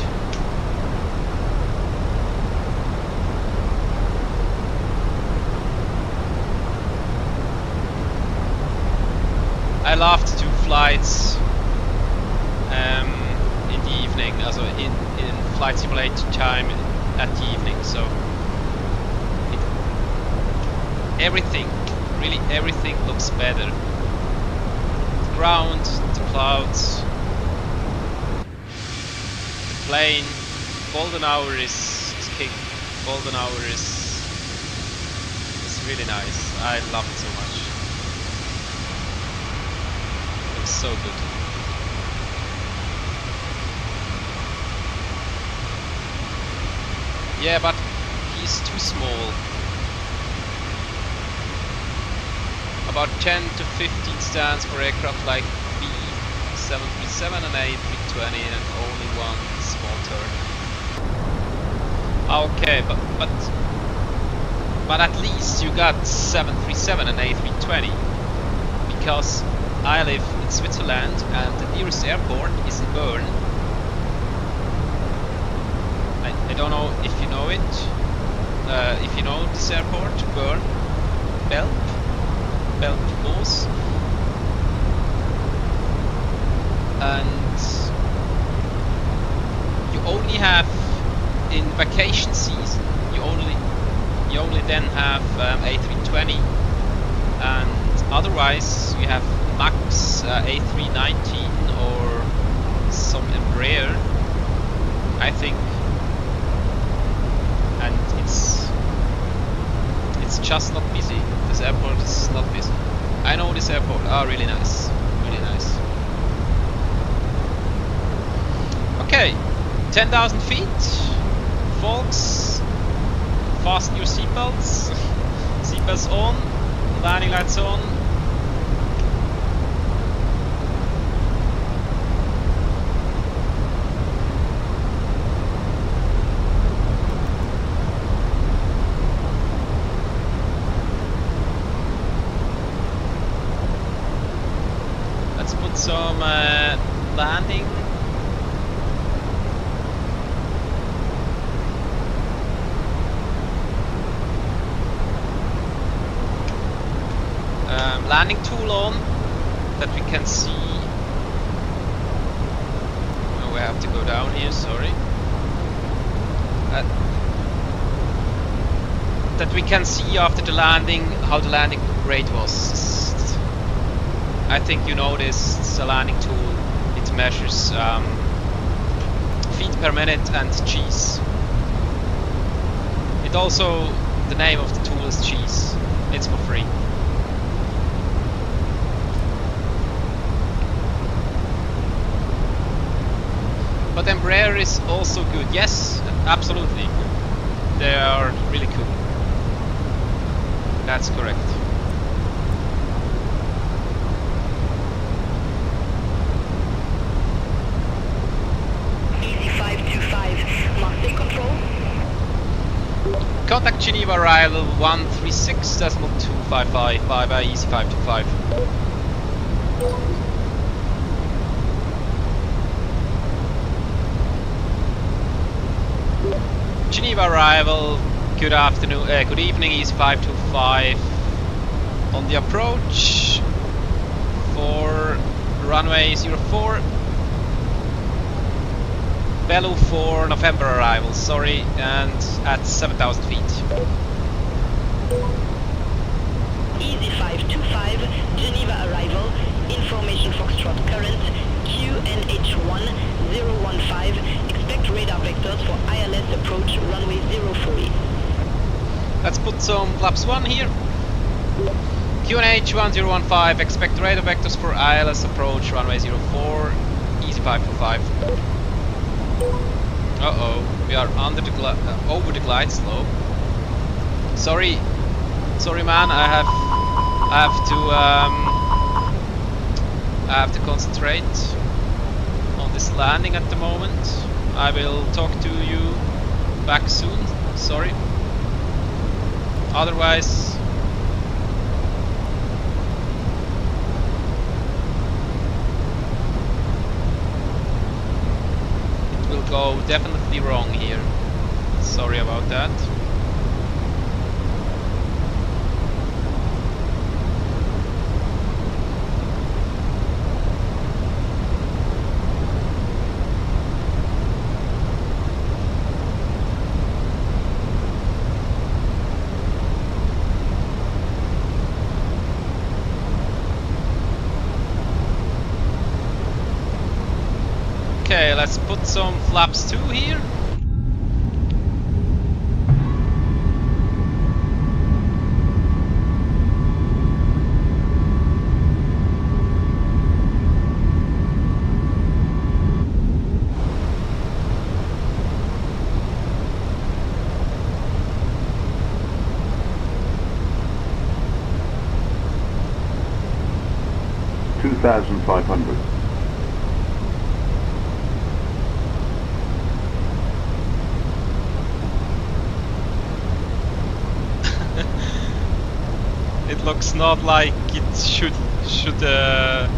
A: I love to do flights in the evening, also in flight simulator time at the evening. So everything, really everything looks better. The ground, the clouds, the plane. Golden hour is king. Golden hour is really nice. I love it so much. So good. Yeah, but he's too small. About 10 to 15 stands for aircraft like B737 and A320 and only one small turn. Okay, but at least you got 737 and A320 because I live in Switzerland and the nearest airport is in Bern. I don't know if you know it. If you know this airport, Bern, Belp Moos. And you only have in vacation season. You only then have A320, and otherwise you have Max A319 or some Embraer, I think, and it's just not busy. This airport is not busy. I know this airport. Ah, really nice, really nice. Okay, 10,000 feet, folks. Fasten your seatbelts. Seatbelts on. Landing lights on. Some landing. Landing tool on, that we can see. Oh, we have to go down here, sorry. That we can see after the landing how the landing rate was. I think you know this. It's a landing tool. It measures feet per minute and G's. It also, the name of the tool is G's. It's for free. But Embraer is also good. Yes, absolutely. They are really cool. That's correct.
I: Marseille control.
A: Contact Geneva arrival 136.255. Bye bye, easy 525. Geneva arrival, good afternoon, good evening, easy 525. On the approach for runway 04. Bellu for November arrival, sorry, and at 7,000 feet.
I: Easy 525, Geneva arrival, information Foxtrot current, QNH1015, expect radar vectors for ILS approach runway 040.
A: Let's put some flaps 1 here. QNH1015, expect radar vectors for ILS approach runway 04, easy 525. Uh-oh, we are under the over the glide slope. Sorry man, I have to I have to concentrate on this landing at the moment. I will talk to you back soon, sorry. Otherwise, it will go definitely wrong here. Sorry about that. Okay, let's put some flaps 2 here.
C: $2,500.
A: It looks not like it should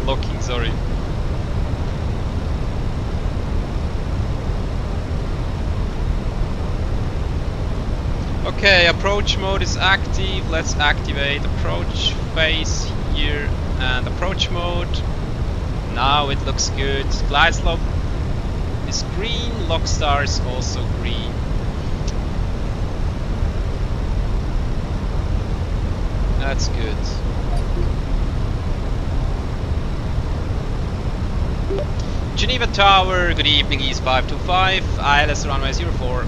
A: locking, sorry. Okay, approach mode is active. Let's activate approach phase here and approach mode. Now it looks good. Glide slope is green, Lockstar is also green. That's good. Geneva Tower, good evening, East 525, ILS runway 04.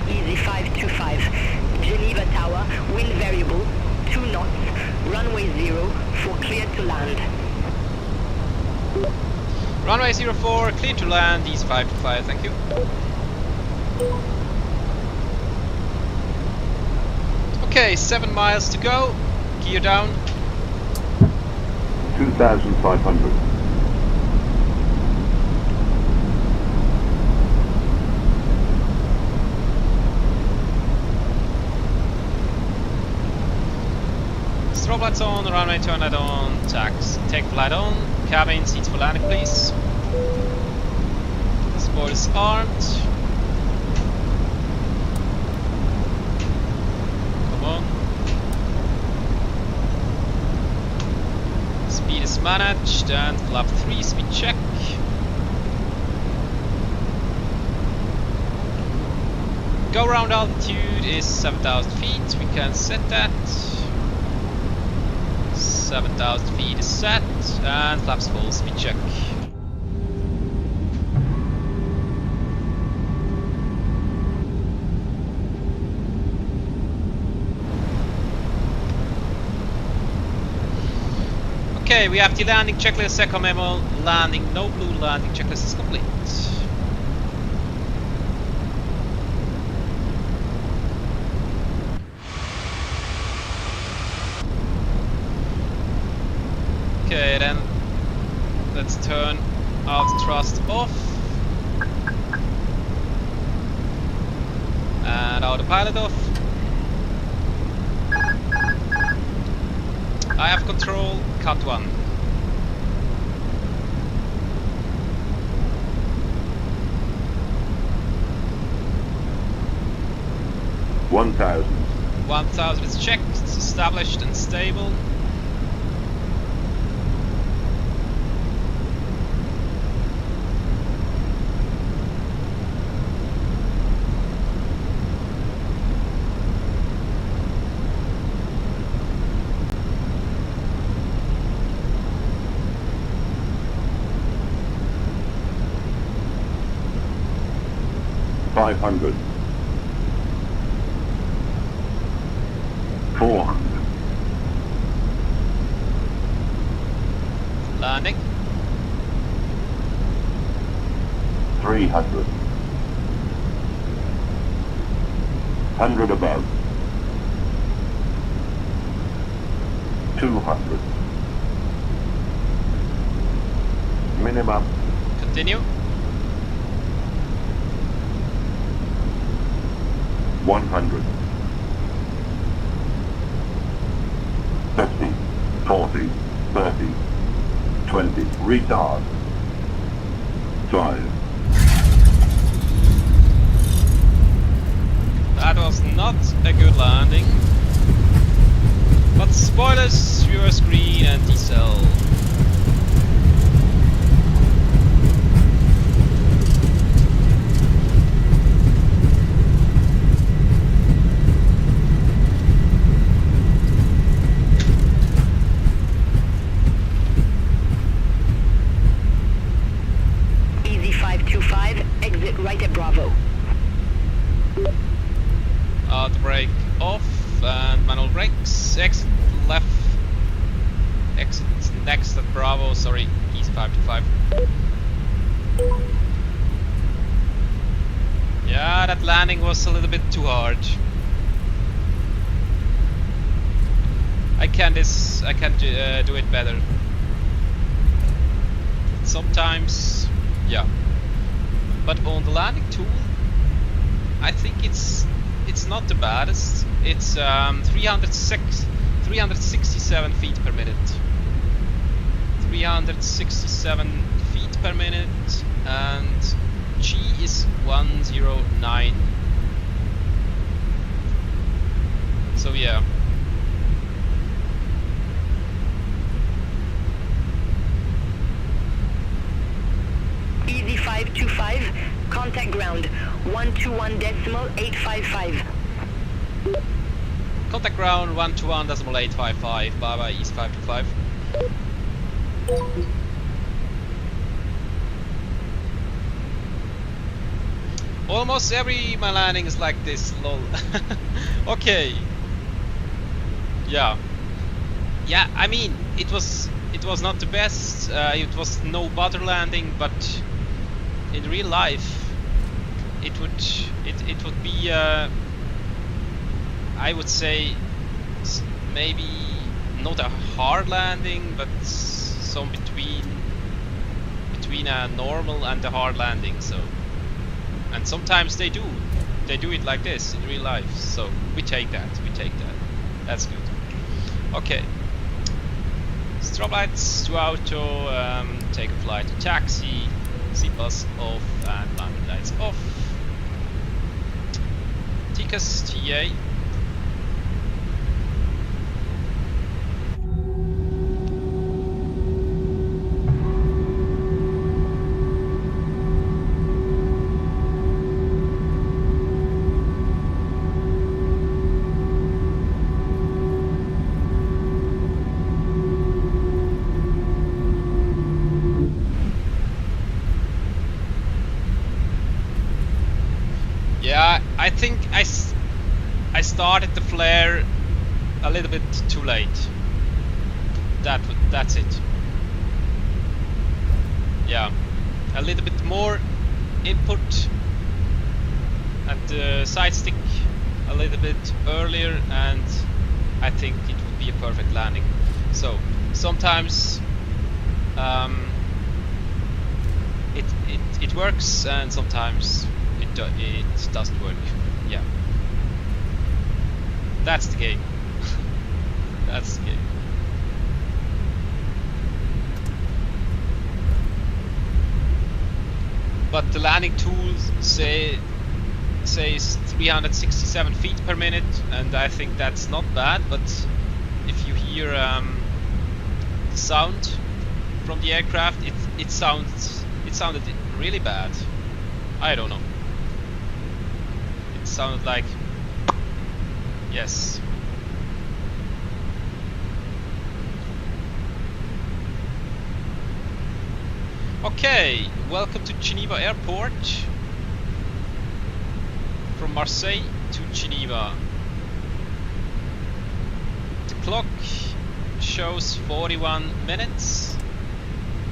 I: Easy 525. Geneva Tower, wind variable, 2 knots, runway 0 for clear to land.
A: Runway 04, clear to land, East 525, thank you. Okay, 7 miles to go, gear down.
C: 2,500.
A: Strobe lights on, runway turn light on, tax, take flight on, cabin, seats for landing please. Spoilers armed. Come on. Speed is managed and flap 3 speed check. Go round altitude is 7,000 feet, we can set that. 7,000 feet is set, and flaps full speed check. Okay, we have the landing checklist, echo memo, landing, no blue landing checklist is complete. Okay, then let's turn out thrust off and autopilot off. I have control, cut 1. $1,000 is checked, it's established and stable.
C: $500. $400.
A: Landing.
C: $300. 100 above. 200.
J: minimum.
A: Continue.
J: 100. 50, 40, 30, 20. Retard. 5.
A: That was not a good landing. But spoilers, reverse green and decel.
I: Easy 525, exit right at Bravo.
A: The brake off and manual brakes. Exit left. Exit next at Bravo. Sorry, easy 525. Yeah, that landing was a little bit too hard. I can do it better. Sometimes, yeah. But on the landing tool, I think it's not the baddest. It's 367 feet per minute. 367 feet per minute, and G is 109. So yeah.
I: Easy 525, contact ground 121.855.
A: Contact ground 121.855. Bye bye, East 525. Almost every my landing is like this, lol. Okay. Yeah. Yeah, I mean, it was not the best. It was no butter landing, but in real life, it would be. I would say maybe not a hard landing, but some between a normal and a hard landing. So, and sometimes they do it like this in real life. So we take that. That's good. Okay. Strobe lights to auto. Take a flight to taxi. Seatbelts off and landing lights off. TCAS TA. Yeah, I think I started the flare a little bit too late. That's it. Yeah, a little bit more input at the side stick a little bit earlier, and I think it would be a perfect landing. So sometimes it works, and sometimes it doesn't work. Yeah, that's the game. That's the game. But the landing tools says 367 feet per minute, and I think that's not bad. But if you hear the sound from the aircraft, it sounded really bad. I don't know. It sounded like, yes. Okay, welcome to Geneva Airport. From Marseille to Geneva. The clock shows 41 minutes.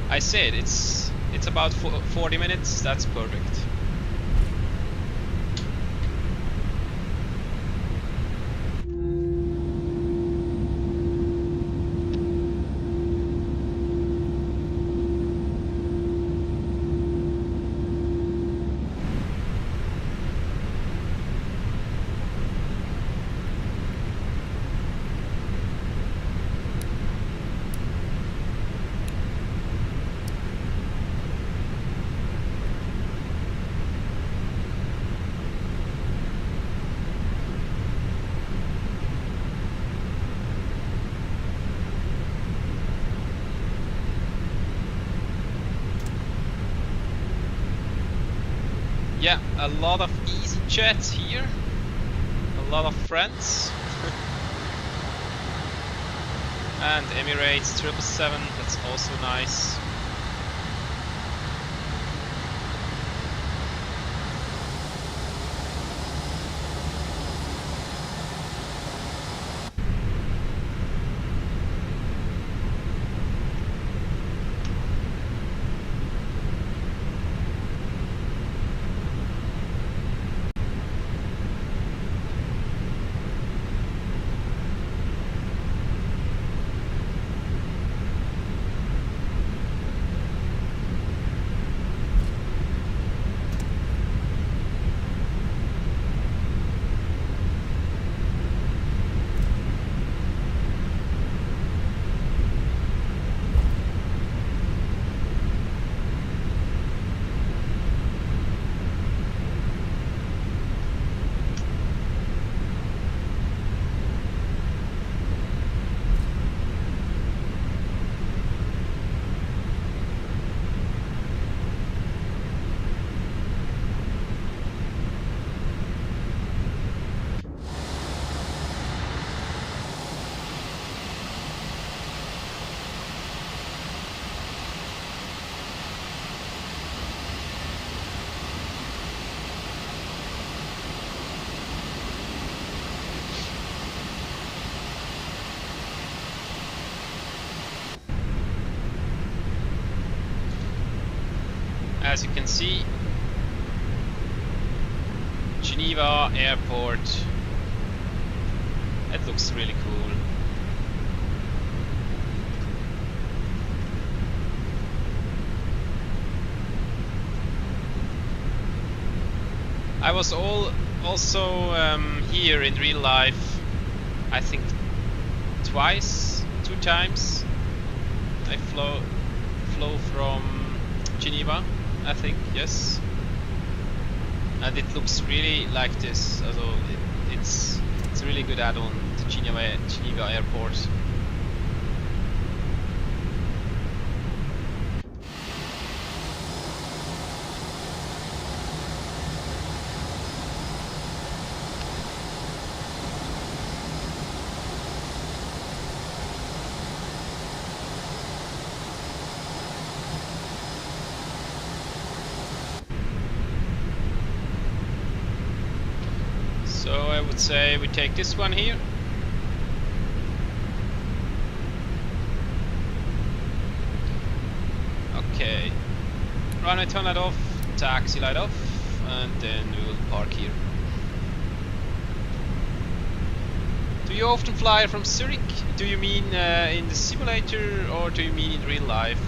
A: I said it's about 40 minutes. That's perfect. Yeah, a lot of easy jets here. A lot of friends. And Emirates 777, that's also nice. As you can see, Geneva Airport. It looks really cool. I was also here in real life, I think two times. I flew from Geneva, I think, yes. And it looks really like this. Also, it's a really good add-on to Geneva Airport. So I would say we take this one here. Okay. Runway turn light off, taxi light off, and then we will park here. Do you often fly from Zurich? Do you mean in the simulator, or do you mean in real life?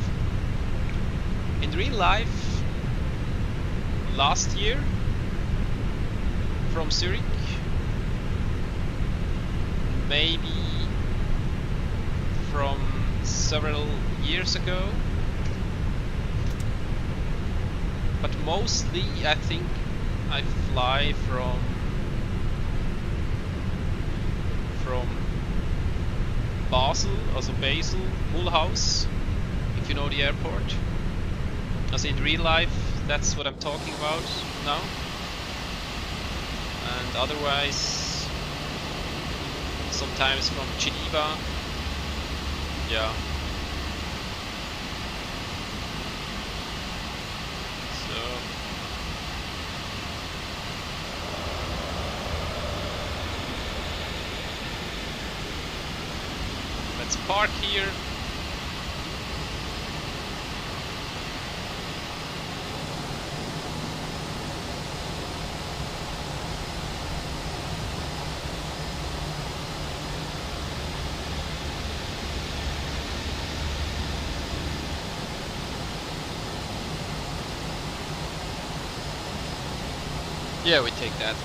A: In real life, last year from Zurich, maybe from several years ago, but mostly I think I fly from Basel, also Basel, Mulhouse, if you know the airport. As in real life, that's what I'm talking about now. And otherwise, sometimes from Geneva. Yeah. So let's park here. Yeah, we take that.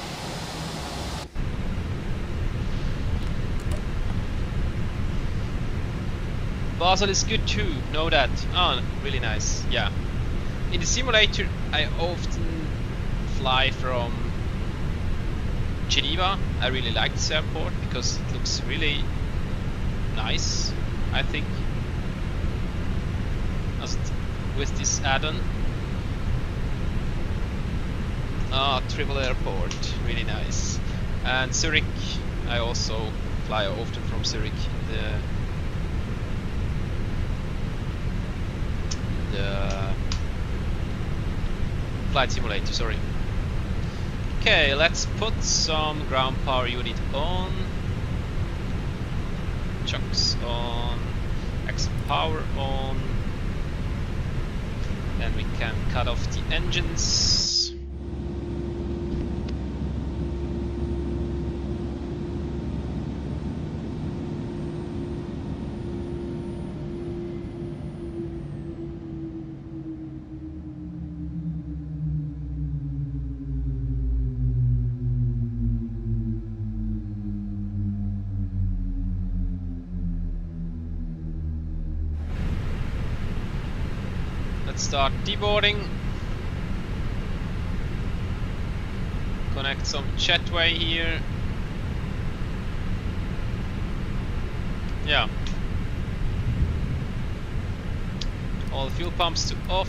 A: Basel is good too, know that. Oh, really nice, yeah. In the simulator, I often fly from Geneva. I really like this airport because it looks really nice, I think. As with this add-on. Ah, Triple Airport, really nice. And Zurich, I also fly often from Zurich. The flight simulator, sorry. Okay, let's put some ground power unit on. Chocks on. Extra power on. Then we can cut off the engines. Let's start deboarding. Connect some jetway here. Yeah. All fuel pumps to off.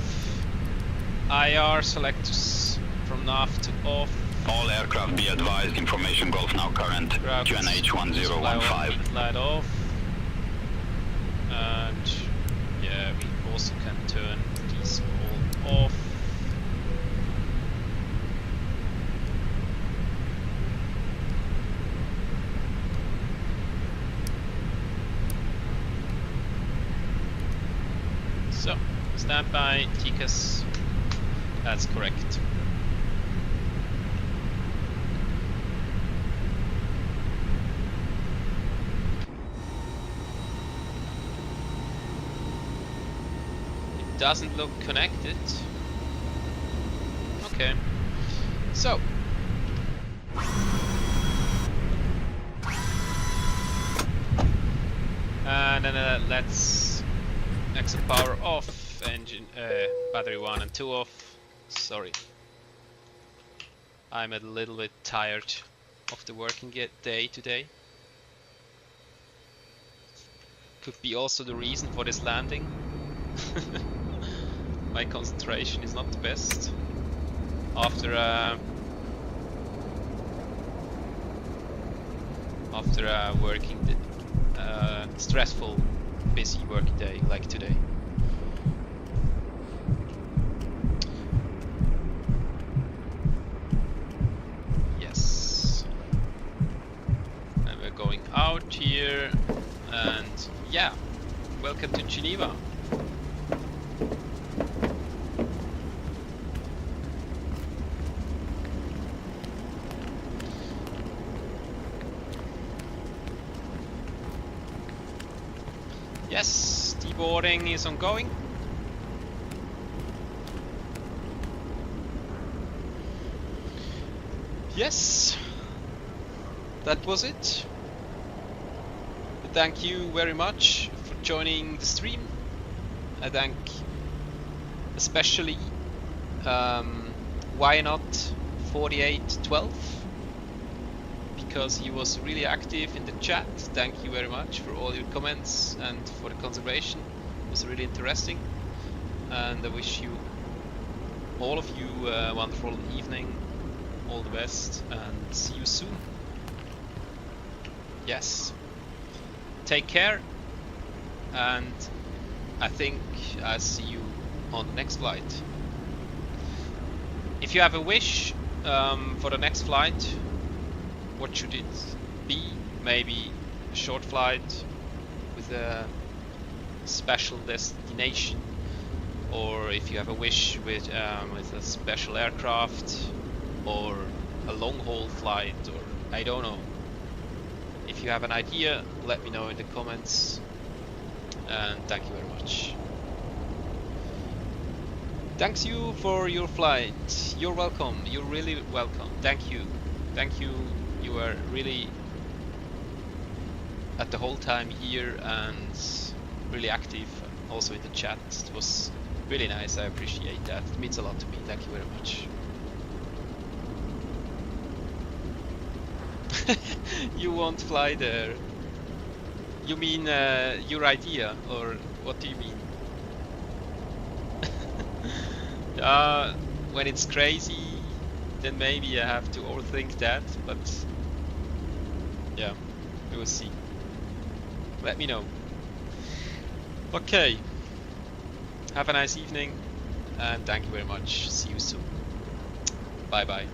A: IR selectors from nav to off.
C: All aircraft be advised, information Golf now current, QNH 1015.
A: Light off. And yeah, we also can turn these all off. So, standby, TCAS, that's correct. It doesn't look connected. Okay, so. And then let's exit power off, engine, battery 1 and 2 off. Sorry, I'm a little bit tired of the working day today. Could be also the reason for this landing. My concentration is not the best after working stressful, busy working day like today. Yes, and we're going out here, and yeah, welcome to Geneva. Yes, deboarding is ongoing. Yes, that was it. Thank you very much for joining the stream. I thank especially why not 4812, because he was really active in the chat. Thank you very much for all your comments and for the conservation. It was really interesting, and I wish you, all of you, a wonderful evening. All the best, and see you soon. Yes, take care, and I think I'll see you on the next flight. If you have a wish for the next flight, what should it be? Maybe a short flight with a special destination, or if you have a wish with a special aircraft, or a long haul flight, or I don't know. If you have an idea, let me know in the comments, and thank you very much. Thanks you for your flight. You're welcome. You're really welcome. Thank you. Thank you. You were really at the whole time here and really active also in the chat. It was really nice. I appreciate that. It means a lot to me. Thank you very much. You won't fly there. You mean your idea, or what do you mean? When it's crazy, then maybe I have to overthink that, but yeah, we will see. Let me know. Okay, have a nice evening and thank you very much. See you soon. Bye bye.